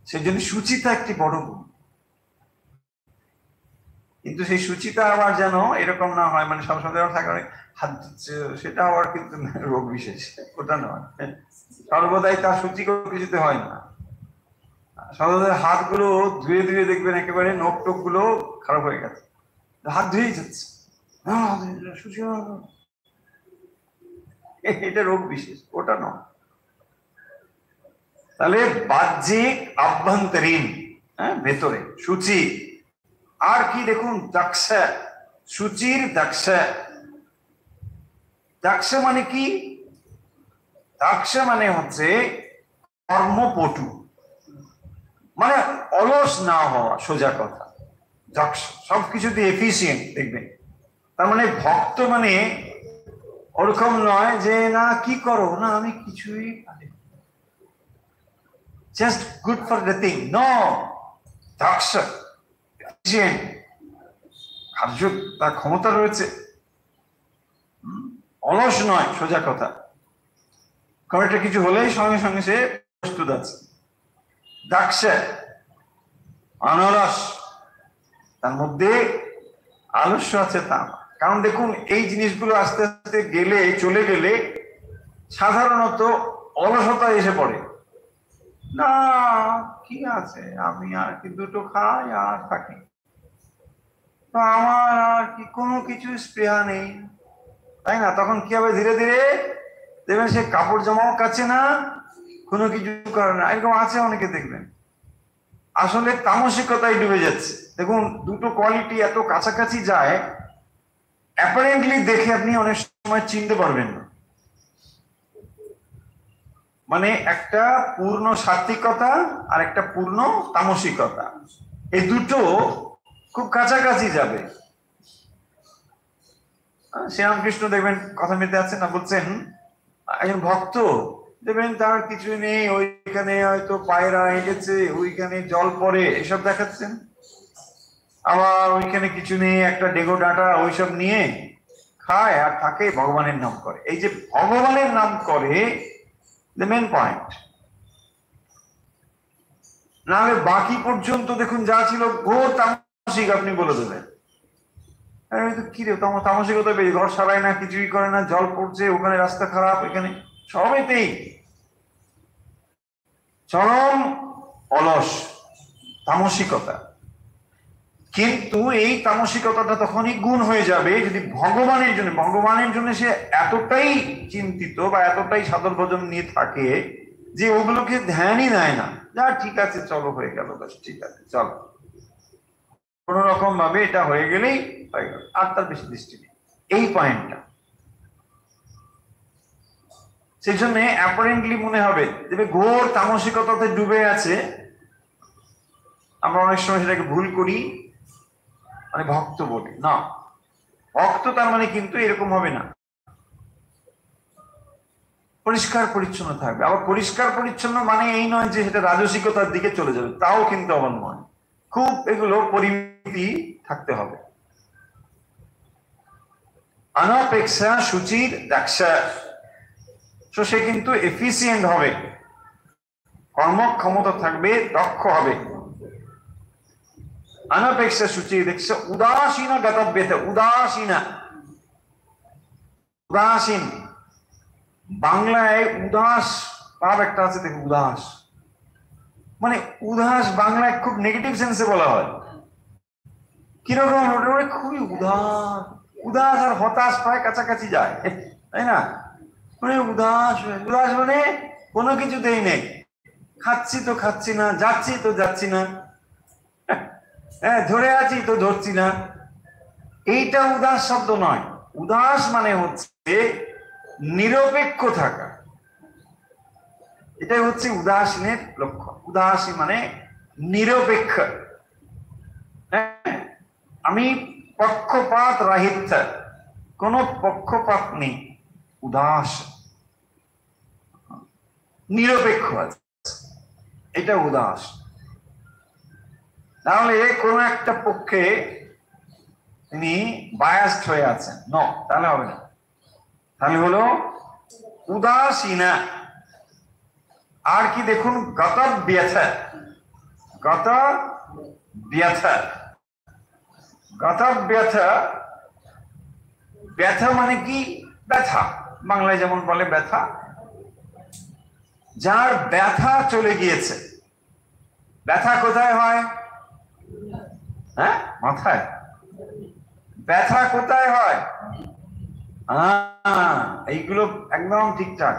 সেজন্য শুচিতা একটি বড় গুণ। কিন্তু সেই শুচিতা আবার যেন এরকম না হয়, মানে সবসময় থাকা হাত দিচ্ছে, সেটা হওয়ার কিন্তু রোগ বিশেষ, ওটা নয়। সর্বদাই তার সূচি কিছুতে হয় না। সর্বদাই হাতগুলো ধুয়ে ধুয়ে দেখবেন একেবারে নখ টোক গুলো খারাপ হয়ে গেছে, হাত ধুয়েই যাচ্ছে, এটা রোগ বিশেষ, ওটা নয়। তাহলে বাহ্যিক আভ্যন্তরীণ, ভেতরে সূচি। আর কি দেখুন, দক্ষ, সূচির দক্ষ। দক্ষ মানে কি? দক্ষ মানে হচ্ছে কর্মপটু, মানে অলস না হওয়া, সোজা কথা। দক্ষ, সবকিছুতে এফিসিয়েন্ট দেখবেন। তার মানে ভক্ত মানে ওরকম নয় যে না কি করো না, আমি কিছুই just good for nothing, no. দক্ষ, এফিসিয়েন্ট, কার্য তার ক্ষমতা রয়েছে, অলস নয়, সোজা কথা। কারণ একটা কিছু হলেই সঙ্গে সঙ্গে সে প্রস্তুত আছে। দক্ষ, অনলস, তার মধ্যে আলস্য আছে তা। কারণ দেখুন এই জিনিসগুলো আস্তে আস্তে গেলে, চলে গেলে সাধারণত অলসতা এসে পড়ে। না কি আছে, আমি আর কি দুটো খাই আর থাকি, আমার আর কি কোনো কিছু স্পৃহা নেই, তাই না? তখন কি হবে, ধীরে ধীরে দেখবেন সে কাপড় জামাও কাছে না, কোনো কিছু করে না। এরকম আছে অনেকে দেখবেন, আসলে তামসিকতায় ডুবে যাচ্ছে। দেখুন দুটো কোয়ালিটি এত কাছাকাছি যায়, অ্যাপারেন্টলি দেখে আপনি অনেক সময় চিনতে পারবেন না। মানে একটা পূর্ণ সাত্বিকতা আর একটা পূর্ণ তামসিকতা, এই দুটো খুব কাছাকাছি যাবে। শ্রীরামকৃষ্ণ দেখবেন কথা মেতে আছেন না, বলছেন একজন ভক্ত দেখবেন তার কিছু নেই, ওইখানে হয়তো পায়রা হেঁটেছে, ওইখানে জল পড়ে, এসব দেখাচ্ছেন। আবার ওইখানে কিছু নেই, একটা ডেগো ডাঁটা ওইসব নিয়ে খায় আর থাকে, ভগবানের নাম করে। এই যে ভগবানের নাম করে, দ্য মেন পয়েন্ট। নাহলে বাকি পর্যন্ত দেখুন যা ছিল ঘোর তামসিক, আপনি বলে দেবেন কি রে তামসিকতা বেশি, ঘর সারায় না, কিছুই করে না, জল পড়ছে, ওখানে রাস্তা খারাপ, এখানে সবেতেই চরম অলস তামসিকতা। কিন্তু এই তামসিকতাটা তখনই গুণ হয়ে যাবে যদি ভগবানের জন্য সে এতটাই চিন্তিত বা এতটাই সাধন ভজন নিয়ে থাকে যে ওগুলোকে ধ্যানই দেয় না, যা ঠিক আছে চলো হয়ে গেল, বেশ ঠিক আছে চলো, কোন রকম ভাবে এটা হয়ে গেলেই হয়ে গেল, আর তার বেশি দৃষ্টি নেই। এই পয়েন্টটা সেই জন্য অ্যাপারেন্টলি মনে হবে যে ঘোর তামসিকতাতে ডুবে আছে। আমরা অনেক সময় সেটাকে ভুল করি, মানে ভক্ত বলি না। ভক্ত তার মানে কিন্তু এরকম হবে না, পরিষ্কার পরিচ্ছন্ন থাকবে। আবার পরিষ্কার পরিচ্ছন্ন মানে এই নয় যে সেটা রাজসিকতার দিকে চলে যাবে, তাও কিন্তু আবার নয়। খুব এগুলো পরিমিতি থাকতে হবে। অনপেক্ষা সুচির দক্ষ, সে কিন্তু এফিসিয়েন্ট হবে, কর্মক্ষমতা থাকবে, দক্ষ হবে। অনপেক্ষা সুচির দক্ষ, উদাসীন গতব্যতে, উদাসীন, বাংলায় উদাস ভাব একটা আছে, দেখো উদাস মানে, উদাস বাংলায় খুব নেগেটিভ সেন্সে বলা হয়। কিরকম, খুবই উদাস আর হতাশ প্রায় কাছাকাছি যায়, তাই না? মানে উদাস মানে কোনো কিছুতেই নেই, খাচ্ছি তো খাচ্ছি না, যাচ্ছি তো যাচ্ছি না, হ্যাঁ ধরে আছি তো ধরছি না। এইটা উদাস শব্দ নয়। উদাস মানে হচ্ছে নিরপেক্ষ থাকা, এটাই হচ্ছে উদাসীনের লক্ষণ। উদাসী মানে নিরপেক্ষ, আমি পক্ষপাত রাহিত, কোন পক্ষপাত নেই, উদাস নিরপেক্ষ আছে, এটা উদাস। তাহলে কোন একটা পক্ষে তিনি বায়াসড হয়ে আছেন, ন, তাহলে হবে না। তাহলে হলো উদাসীনা। আর কি দেখুন, গতব্যথ, ব্যথা মানে কি? ব্যথা বাংলায় যেমন বলে ব্যথা, যার ব্যথা চলে গিয়েছে। ব্যথা কোথায় হয়? হ্যাঁ, মাথায়। ব্যথা কোথায় হয়? এইগুলো একদম ঠিকঠাক।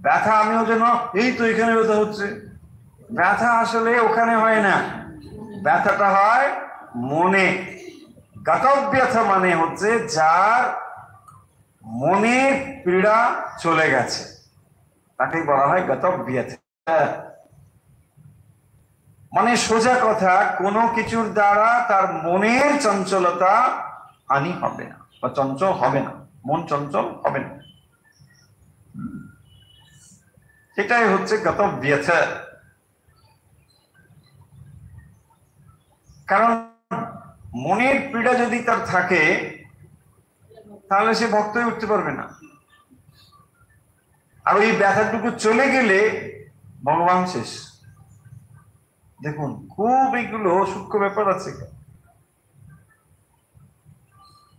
ব্যথা আমিও যেন এই তো এখানে ব্যথা হচ্ছে, ব্যথা আসলে ওখানে হয় না, ব্যথাটা হয় মনে। গাতব ব্যথা মানে হচ্ছে যার মনের পীড়া চলে গেছে, তাকে বলা হয় গাতব ব্যথা। মানে সোজা কথা, কোনো কিছুর দ্বারা তার মনের চঞ্চলতা হানি হবে না বা চঞ্চল হবে না, মন চঞ্চল হবে না, সেটাই হচ্ছে গাতব ব্যথা। কারণ মনের পীড়া যদি তার থাকে তাহলে সে ভক্ত হয়ে উঠতে পারবে না। আর ওই ব্যথাটুকু চলে গেলে ভগবান শেষ। দেখুন, খুব এগুলো সূক্ষ্ম ব্যাপার আছে।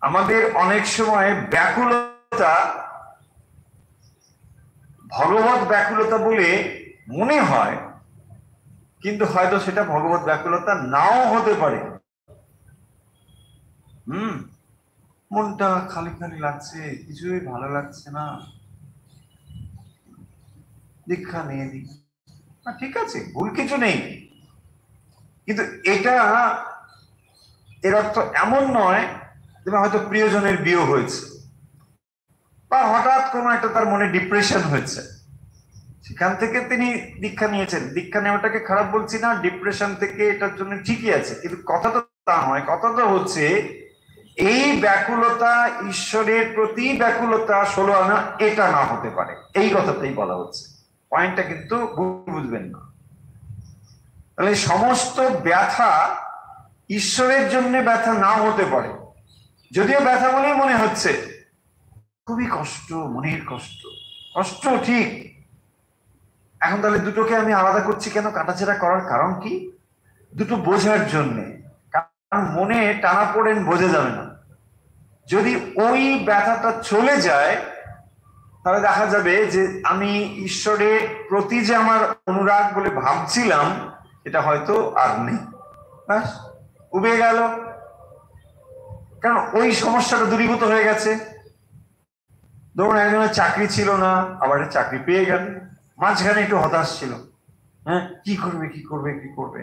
আমাদের অনেক সময় ব্যাকুলতা ভগবত ব্যাকুলতা বলে মনে হয়, কিন্তু হয়তো সেটা ভগবত ব্যাকুলতা নাও হতে পারে। মনটা খালি খালি লাগছে, কিছুই ভালো লাগছে না, দীক্ষা নিয়ে দিই, ঠিক আছে, ভুল কিছু নেই। কিন্তু এটা এর অর্থ এমন নয় যে হয়তো প্রিয়জনের বিয়োগ হয়েছে বা হঠাৎ কোনো একটা তার মনে ডিপ্রেশন হয়েছে, সেখান থেকে তিনি দীক্ষা নিয়েছেন। দীক্ষা নেওয়াটাকে খারাপ বলছি না, ডিপ্রেশন থেকে এটার জন্য ঠিকই আছে, কিন্তু কথাটা তা নয়। কথাটা হচ্ছে এই ব্যাকুলতা ঈশ্বরের প্রতি ব্যাকুলতা 16 আনা এটা না হতে পারে, এই কথাটাই বলা হচ্ছে। পয়েন্টটা কিন্তু বুঝবেন না। তাহলে সমস্ত ব্যথা ঈশ্বরের জন্য ব্যথা নাও হতে পারে, যদিও ব্যথা বলেই মনে হচ্ছে খুবই কষ্ট, মনের কষ্ট। কষ্ট ঠিক, এখন তাহলে দুটোকে আমি আলাদা করছি কেন? কাটাছেড়া করার কারণ কি? দুটো বোঝার জন্যে। কারণ মনে টানা পড়েন বোঝা যাবে না। যদি ওই ব্যথাটা চলে যায় তাহলে দেখা যাবে যে আমি ঈশ্বরের প্রতি যে আমার অনুরাগ বলে ভাবছিলাম এটা হয়তো আর নেই, ব্যাস উবে গেল। কারণ ওই সমস্যাটা দূরীভূত হয়ে গেছে। ধরুন একজনের চাকরি ছিল না, আবার চাকরি পেয়ে গেল, মাঝখানে একটু হতাশ ছিল, হ্যাঁ কি করবে কি করবে কি করবে,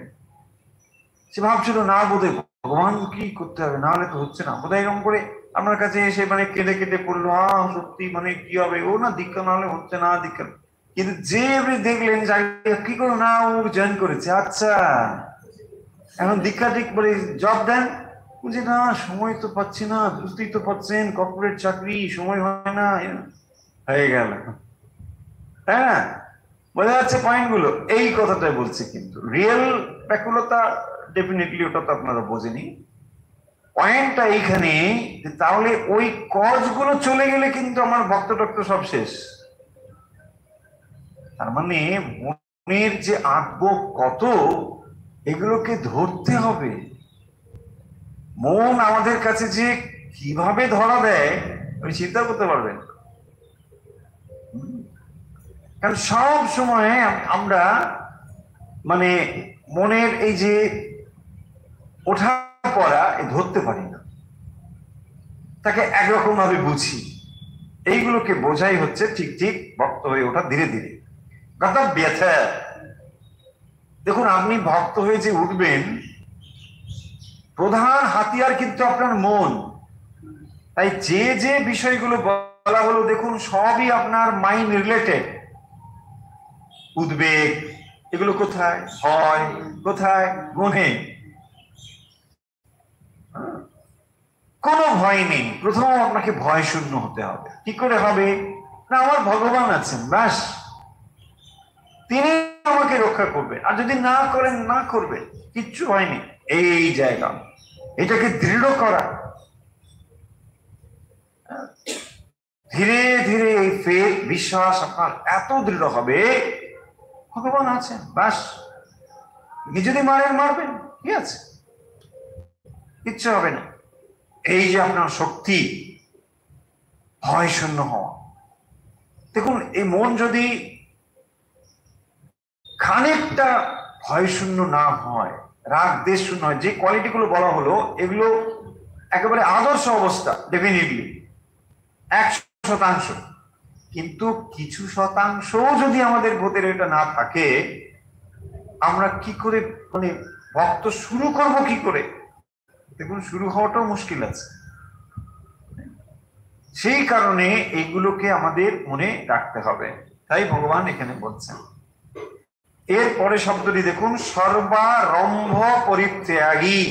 সে ভাবছিল না বোধহয় ভগবান কি করতে হবে, না হলে তো হচ্ছে না বোধহয়। এরকম করে আমার কাছে এসে মানে কেঁদে কেঁদে পড়লো, সত্যি মানে কি হবে, ও না দীক্ষা না হলে হচ্ছে না দীক্ষা। কিন্তু যে আপনি দেখলেন কি করে না ও জয়েন করেছে, আচ্ছা এখন দীক্ষা ঠিক বলে জব দেন, বলছে না সময় তো পাচ্ছি না, বুঝতেই তো পাচ্ছেন কর্পোরেট চাকরি, সময় হয় না, হয়ে গেল। হ্যাঁ, বোঝা যাচ্ছে পয়েন্ট গুলো, এই কথাটাই বলছি। কিন্তু রিয়েল ব্যাকুলতা ডেফিনেটলি ওটা তো আপনারা বোঝেনি। পয়েন্টটা এইখানে, তাহলে ওই কজগুলো চলে গেলে কিন্তু আমার ভক্ত টক্ত সব শেষ। তার মানে মনের যে আঁকবো কত, এগুলোকে ধরতে হবে। মন আমাদের কাছে যে কিভাবে ধরা দেয় আপনি চিন্তা করতে পারবেন। কারণ সব সময় আমরা মানে মনের এই যে ওঠা পড়া ধরতে পারি না, তাকে একরকম ভাবে বুঝি। এইগুলোকে বোঝাই হচ্ছে ঠিক ঠিক ভক্ত হয়ে ওঠা ধীরে ধীরে। কথা ব্যথা। দেখুন, আপনি ভক্ত হয়ে যে উঠবেন, প্রধান হাতিয়ার কিন্তু আপনার মন। তাই যে যে বিষয়গুলো বলা হলো দেখুন সবই আপনার মাইন্ড রিলেটেড। উদ্বেগ এগুলো কোথায়, ভয় কোথায়, মনে কোনো ভয় নেই। প্রথম আপনাকে ভয় শূন্য হতে হবে। কি করে হবে? না, আমার ভগবান আছেন, ব্যাস তিনি আমাকে রক্ষা করবে, আর যদি না করেন না করবে, কিচ্ছু হয়নি। এই জায়গা এটাকে দৃঢ় করা, ধীরে ধীরে এই ফের বিশ্বাস আপনার এত দৃঢ় হবে ভগবান আছেন, ব্যাস যদি মারেন মারবেন, ঠিক আছে, কিচ্ছু হবে না। এই যে আপনার শক্তি, ভয় শূন্য হওয়া। দেখুন, এই মন যদি খানিকটা ভয় শূন্য না হয়, রাগ দেশ শূন্য হয়, যে কোয়ালিটি গুলো বলা হলো এগুলো একেবারে আদর্শ অবস্থা, ডেফিনেটলি 100%। কিন্তু কিছু শতাংশ যদি আমাদের ভেতরে এটা না থাকে, আমরা কি করে মানে ভক্ত শুরু করব কি করে? দেখুন, শুরু হওয়াটাও মুশকিল আছে। সেই কারণে এইগুলোকে আমাদের মনে রাখতে হবে। তাই ভগবান এখানে বলছেন। এর পরে শব্দটি দেখুন, সর্বারম্ভ পরিত্যাগী।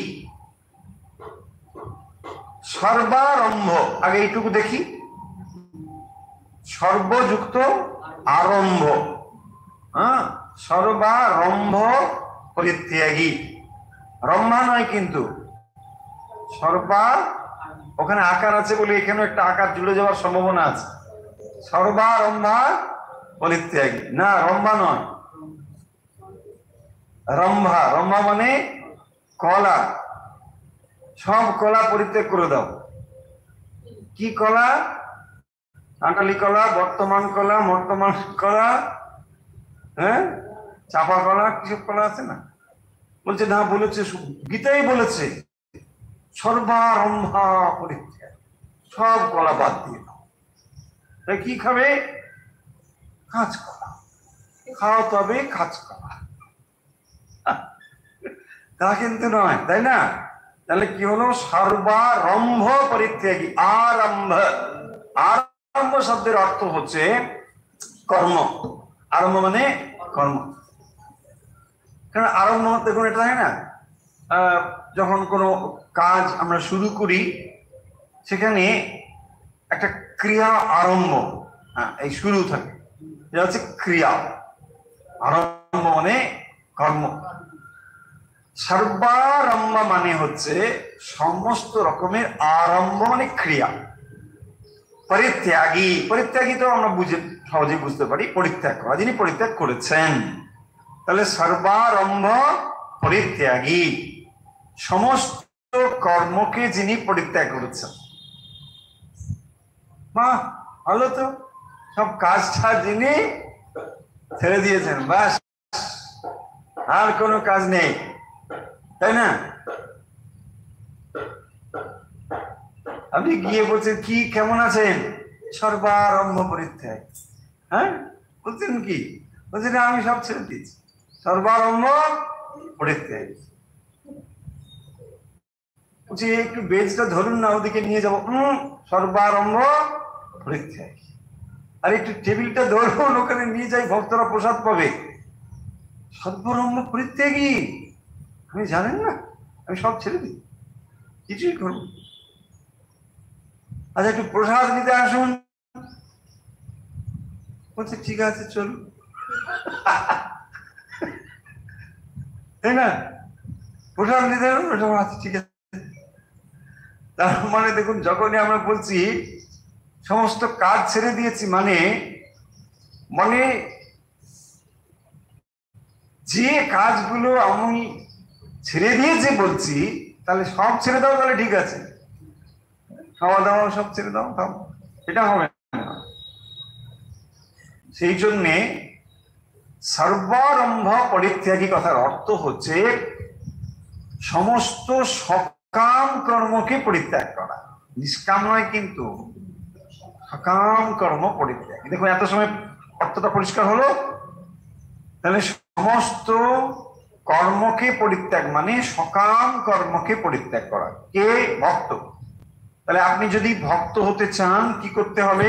সর্বারম্ভ, আগে এইটুকু দেখি, সর্বযুক্ত আরম্ভ, হ্যাঁ, সর্বারম্ভ পরিত্যাগী, রম্ভা নয় কিন্তু সর্বা, ওখানে আকার আছে বলে এখানে একটা আকার জুড়ে যাওয়ার সম্ভাবনা আছে। সর্বারম্ভা পরিত্যাগী না, রম্ভা নয়, রম্ভা। রম্ভা মানে কলা, সব কলা পরিত্যাগ করে দাও। কি কলা? কাঁঠালি কলা, বর্তমান কলা, বর্তমান কলা, হ্যাঁ, চাপা কলা, কিসব কলা আছে না? বলছে না, বলেছে গীতাই বলেছে সর্বারম্ভা পরিত্যাগ, সব কলা বাদ দিয়ে দাও। তাই কি খাবে? কাঁচ কলা খাও, তবে কাঁচ কলা, তা কিন্তু নয়, তাই না? তাহলে কি হলো? সর্বারম্ভ পরিত্যাগী। আরম্ভ, আরম্ভ শব্দের অর্থ হচ্ছে কর্ম। আরম্ভ মানে কর্ম। কারণ আরম্ভ দেখুন, এটা হয় না, যখন কোনো কাজ আমরা শুরু করি সেখানে একটা ক্রিয়া আরম্ভ, এই শুরু থাকে, এটা হচ্ছে ক্রিয়া। আরম্ভ মানে কর্ম। সর্বারম্ভ মানে হচ্ছে সমস্ত রকমের আরম্ভ মানে ক্রিয়া। পরিত্যাগী, পরিত্যাগী তো আমরা সহজে বুঝতে পারি, পরিত্যাগ করা, যিনি পরিত্যাগ করেছেন। তাহলে সর্বারম্ভ পরিত্যাগী, সমস্ত কর্মকে যিনি পরিত্যাগ করেছেন। বাহ, ভালো তো, সব কাজটা যিনি ছেড়ে দিয়েছেন, বাস, আর কোনো কাজ নেই, তাই না? আপনি গিয়ে বলছেন কি, কেমন আছেন? সর্বারম্ভ পরিত্যাগ। হ্যাঁ, বলছেন কি? বলছেন আমি সব ছেড়ে দিয়েছি, সর্বারম্ভ পরিত্যাগ। বলছি একটু বেজটা ধরুন না, ওদিকে নিয়ে যাবো। সর্বারম্ভ পরিত্যাগ। আর একটু টেবিলটা ধরুন, ওখানে নিয়ে যাই, ভক্তরা প্রসাদ পাবে। সর্বারম্ভ পরিত্যাগী, আপনি জানেন না আমি সব ছেড়ে দিই, কিছুই করব। আচ্ছা একটু প্রসাদ নিতে আসুন। বলছে ঠিক আছে চলুন, তাই না? প্রসাদ নিতে আচ্ছা ঠিক আছে। তার মানে দেখুন, যখনই আমরা বলছি সমস্ত কাজ ছেড়ে দিয়েছি, মানে মানে যে কাজগুলো আমি ছেড়ে দিয়েছি বলছি, তাহলে সব ছেড়ে দাও, তাহলে ঠিক আছে, খাওয়া দাওয়া সব ছেড়ে দাও, এটা হবে না। সেই জন্যে সর্বারম্ভ পরিত্যাগী কথার অর্থ হচ্ছে সমস্ত সকাম কর্মকে পরিত্যাগ করা, নিষ্কাম নয় কিন্তু, সকাম কর্ম পরিত্যাগ। দেখুন এত সময় অর্থটা পরিষ্কার হলো। তাহলে সমস্ত কর্মকে পরিত্যাগ মানে সকাম কর্মকে পরিত্যাগ করা। কে? ভক্ত। তাহলে আপনি যদি ভক্ত হতে চান কি করতে হবে?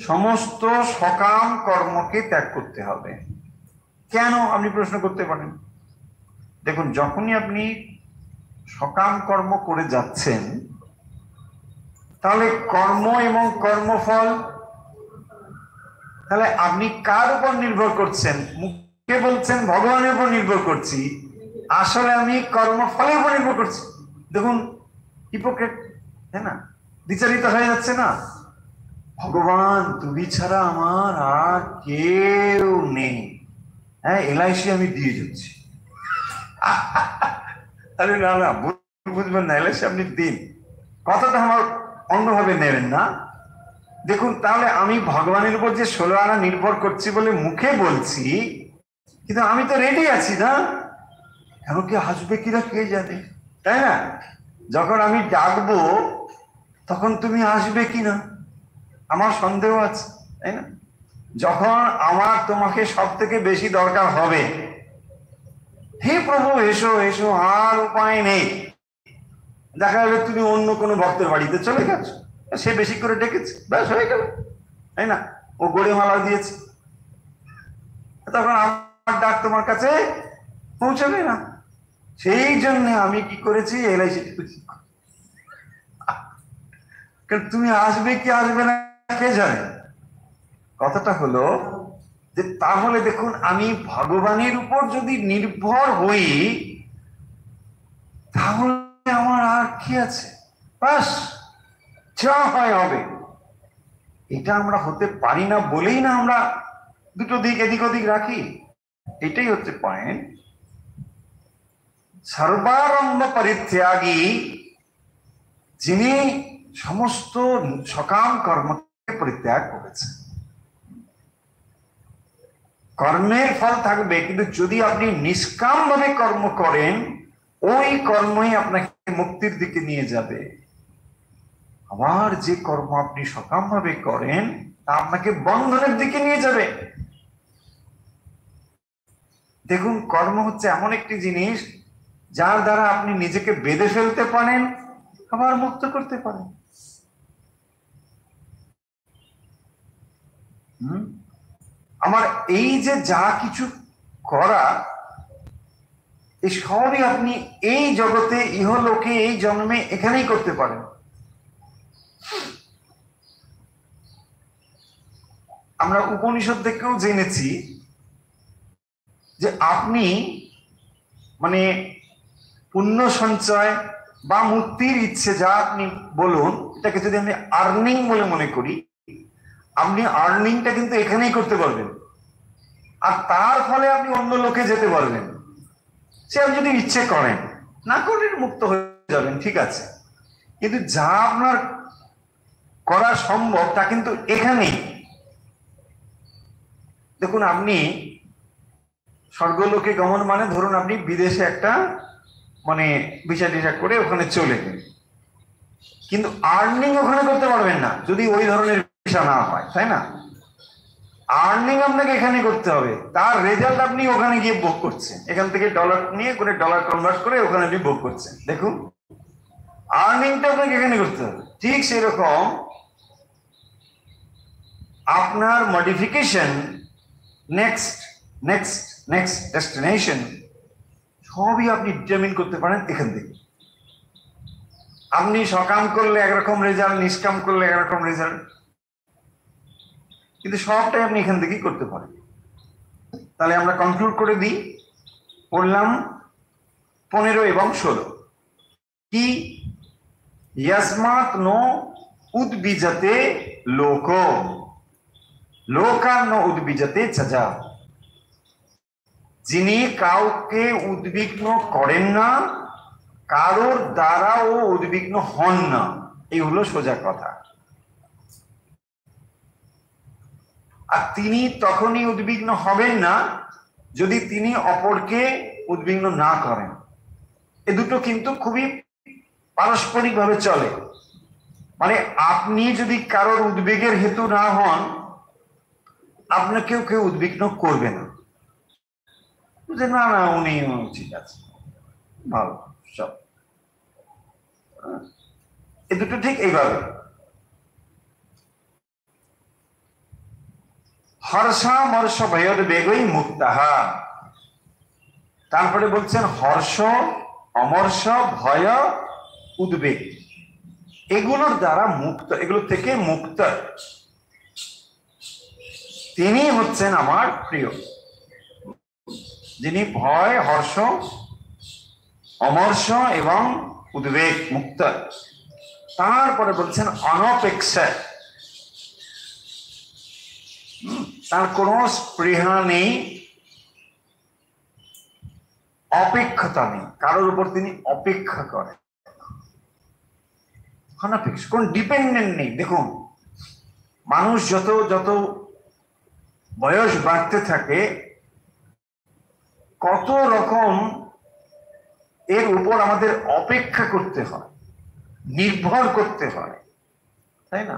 সমস্ত সকাম কর্মকে ত্যাগ করতে হবে। কেন আপনি প্রশ্ন করতে পারেন। দেখুন, যখনই আপনি সকাম কর্ম করে যাচ্ছেন, তাহলে কর্ম এবং কর্মফল, তাহলে আপনি কার উপর নির্ভর করছেন? মুখে বলছেন ভগবানের উপর নির্ভর করছি, আসলে আমি কর্মফলের উপর নির্ভর করছি। দেখুন হিপোক্রেট, তাই না? দ্বিচারিত হয়ে যাচ্ছে না? ভগবান তুমি ছাড়া আমার আর কেউ নেই, হ্যাঁ এলআইসি আমি দিয়ে যাচ্ছি। আরে না না, বুঝবেন না, এলআইসি আপনি দিন, কথাটা আমার অন্যভাবে নেবেন না। দেখুন, তাহলে আমি ভগবানের উপর যে 16 আনা নির্ভর করছি বলে মুখে বলছি, কিন্তু আমি তো রেডি আছি না। এখন কি হাসবে কিনা কে জানে, তাই না? যখন আমি ডাকবো তখন তুমি আসবে কিনা আমার সন্দেহ আছে, তাই না? যখন আমার তোমাকে সব থেকে বেশি দরকার হবে, হে প্রভু এসো এসো, আর উপায় নেই, দেখা যাবে তুমি অন্য কোনো ভক্তের বাড়িতে চলে গেছো, সে বেশি করে ডেকেছে, ব্যাস হয়ে গেল, তাই না? ও গড়ে মালা দিয়েছে, তখন আমার ডাক তোমার কাছে পৌঁছাবে না। সেই জন্য আমি কি করেছি, এলআইসি, কারণ তুমি আসবে কি আসবে না কে জানে। কথাটা হলো যে তাহলে দেখুন, আমি ভগবানের উপর যদি নির্ভর হই তাহলে আমার আর কি আছে, বাস যা হয় হবে। এটা আমরা হতে পারি না বলেই না আমরা দুটো দিক এদিক ওদিক রাখি। এটাই হচ্ছে পয়েন্ট। সর্বারম্ভ পরিত্যাগী, যিনি সমস্ত সকাম কর্মকে পরিত্যাগ করেছেন। কর্মের ফল থাকবে, কিন্তু যদি আপনি নিষ্কাম ভাবে কর্ম করেন, ওই কর্মই আপনাকে মুক্তির দিকে নিয়ে যাবে। আবার যে কর্ম আপনি সকাম ভাবে করেন তা আপনাকে বন্ধনের দিকে নিয়ে যাবে। দেখুন, কর্ম হচ্ছে এমন একটি জিনিস যার দ্বারা আপনি নিজেকে বেঁধে ফেলতে পারেন, আবার মুক্ত করতে পারেন। আমার এই যে যা কিছু করা, এই সবই আপনি এই জগতে, ইহলোকে, এই জন্মে এখানেই করতে পারেন। আমরা উপনিষদ থেকেও জেনেছি যে আপনি মানে পুণ্য সঞ্চয় বা মুক্তির ইচ্ছে, যা আপনি বলুন, এটাকে যদি আমি আর্নিং বলে মনে করি, আপনি আর্নিংটা কিন্তু এখানেই করতে পারবেন, আর তার ফলে আপনি অন্য লোকে যেতে পারবেন। সে আপনি যদি ইচ্ছে করেন, না করলে মুক্ত হয়ে যাবেন, ঠিক আছে, কিন্তু যা আপনার করা সম্ভব তা কিন্তু এখানেই। দেখুন, আপনি স্বর্গলোকে গমন মানে ধরুন আপনি বিদেশে একটা মানে ভিসা টিসা করে ওখানে চলে গেলেন, কিন্তু আর্নিং ওখানে করতে পারবেন না যদি ওই ধরনের ভিসা না হয়, তাই না? আর্নিং আপনাকে এখানে করতে হবে, তার রেজাল্ট আপনি ওখানে গিয়ে ভোগ করছেন, এখান থেকে ডলার নিয়ে করে ডলার কনভার্ট করে ওখানে আপনি ভোগ করছেন। দেখুন, আর্নিংটা আপনাকে এখানে করতে হবে। ঠিক সেরকম আপনার modification, next next next destination সবই আপনি ডিটারমিন করতে পারেন এখান থেকে। আপনি সকাম করলে একরকম রেজাল্ট, নিষ্কাম করলে একরকম রেজাল্ট, কিন্তু সবটাই আপনি এখান থেকেই করতে পারেন। তাহলে আমরা কনক্লুড করে দিই, পড়লাম 15 এবং 16 কি, यस्मात् नो उद्बीजते लोको लोका नो उद्बीजते चजा, যিনি কাউকে উদ্বিগ্ন করেন না, কারোর দ্বারাও উদ্বিগ্ন হন না, এই হলো সোজা কথা। আর তিনি তখনই উদ্বিগ্ন হবেন না যদি তিনি অপরকে উদ্বিগ্ন না করেন। এ দুটো কিন্তু খুবই পারস্পরিক ভাবে চলে। মানে আপনি যদি কারোর উদ্বেগের হেতু না হন, আপনাকেও কেউ উদ্বিগ্ন করবে না, যে না না উনি ঠিক আছে, ভালো সব। এ দুটো ঠিক এইভাবে। হর্ষামর্ষ ভয়দ বেগই মুক্তাহা, তারপরে বলছেন হর্ষ, অমর্ষ, ভয়, উদ্বেগ, এগুলোর দ্বারা মুক্ত, এগুলো থেকে মুক্ত তিনি হচ্ছেন আমার প্রিয়, যিনি ভয়, হর্ষ, অমর্ষ এবং উদ্বেগ মুক্ত। তারপরে বলছেন অনপেক্ষা, তার কোনো স্পৃহা নেই, অপেক্ষতা নেই, কারোর উপর তিনি অপেক্ষা করেন, অনপেক্ষা, কোন ডিপেন্ডেন্ট নেই। দেখুন, মানুষ যত যত বয়স বাড়তে থাকে কত রকম এর উপর আমাদের অপেক্ষা করতে হয়, নির্ভর করতে হয়, তাই না?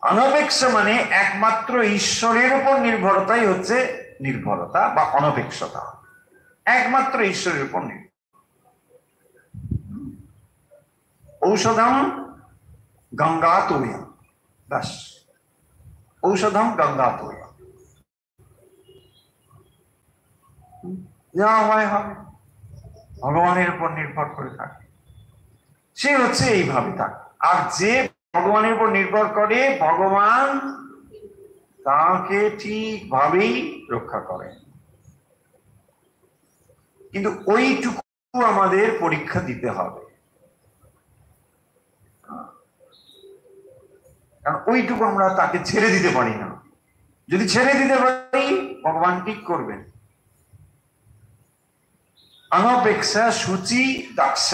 অনপেক্ষা মানে একমাত্র ঈশ্বরের উপর নির্ভরতাই হচ্ছে নির্ভরতা বা অনপেক্ষতা, একমাত্র ঈশ্বরের উপর নির্ভর। ঔষধম গঙ্গাতোয়া, ব্যাস, ঔষধম গঙ্গাতোয়া, যা হয় হবে, ভগবানের উপর নির্ভর করে থাকে, সে হচ্ছে এইভাবে থাকে। আর যে ভগবানের উপর নির্ভর করে, ভগবান তাকে ঠিকভাবেই রক্ষা করে। কিন্তু ওইটুকু আমাদের পরীক্ষা দিতে হবে, কারণ ওইটুকু আমরা তাকে ছেড়ে দিতে পারি না। যদি ছেড়ে দিতে পারি, ভগবান ঠিক করবেন। অনপেক্ষা শুচি দক্ষ,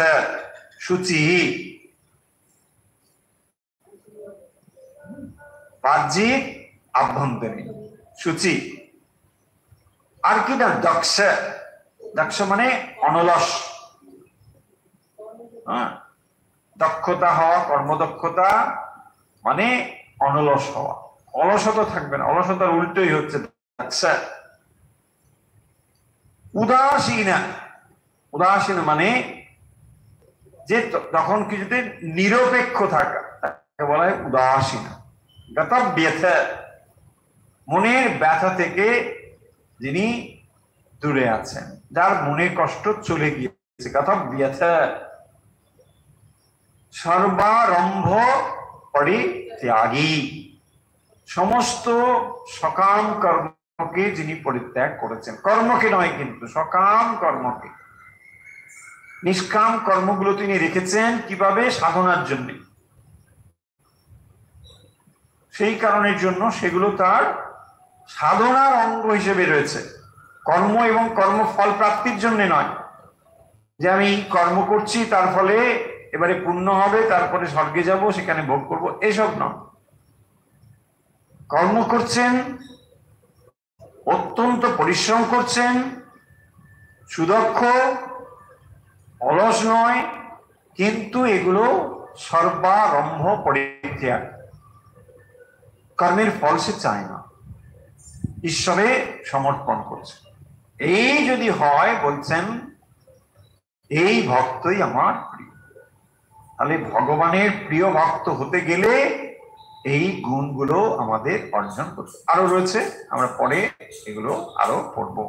শুচি বাহ্যিক আভ্যন্তরীণ শুচি। আর কি না দক্ষ, দক্ষ মানে অনলস, দক্ষতা হওয়া, কর্মদক্ষতা মানে অনলস হওয়া, অলসতা থাকবে না, অলসতার উল্টোই হচ্ছে দক্ষ। উদাসীন, উদাসীন মানে যে তখন কিছুতে নিরপেক্ষ থাকা, তাকে বলা হয় উদাসীন। গতব্যথা, মনের ব্যথা থেকে যিনি দূরে আছেন, যার মনের কষ্ট চলে গিয়েছে, গতব্যথা। সর্বারম্ভ পরিত্যাগী, সমস্ত সকাম কর্মকে যিনি পরিত্যাগ করেছেন, কর্মকে নয় কিন্তু, সকাম কর্মকে। নিষ্কাম কর্মগুলো তিনি রেখেছেন কিভাবে? সাধনার জন্য, সেই কারণের জন্য সেগুলো তার সাধনার অঙ্গ হিসেবে রয়েছে। কর্ম এবং কর্মফল প্রাপ্তির জন্য নয়, যে আমি কর্ম করছি তার ফলে এবারে পুণ্য হবে, তারপরে স্বর্গে যাব, সেখানে ভোগ করব, এসব নয়। কর্ম করছেন, অত্যন্ত পরিশ্রম করছেন, সুদক্ষ, অলস নয়, কিন্তু এগুলো সর্বারম্ভ পরিত্যাগ, কর্মের ফল সে চায় না, ঈশ্বরে সমর্পণ করছে। এই যদি হয়, বলছেন এই ভক্তই আমার প্রিয়। তাহলে ভগবানের প্রিয় ভক্ত হতে গেলে এই গুণগুলো আমাদের অর্জন করতে। আরো রয়েছে, আমরা পরে এগুলো আরো পড়বো।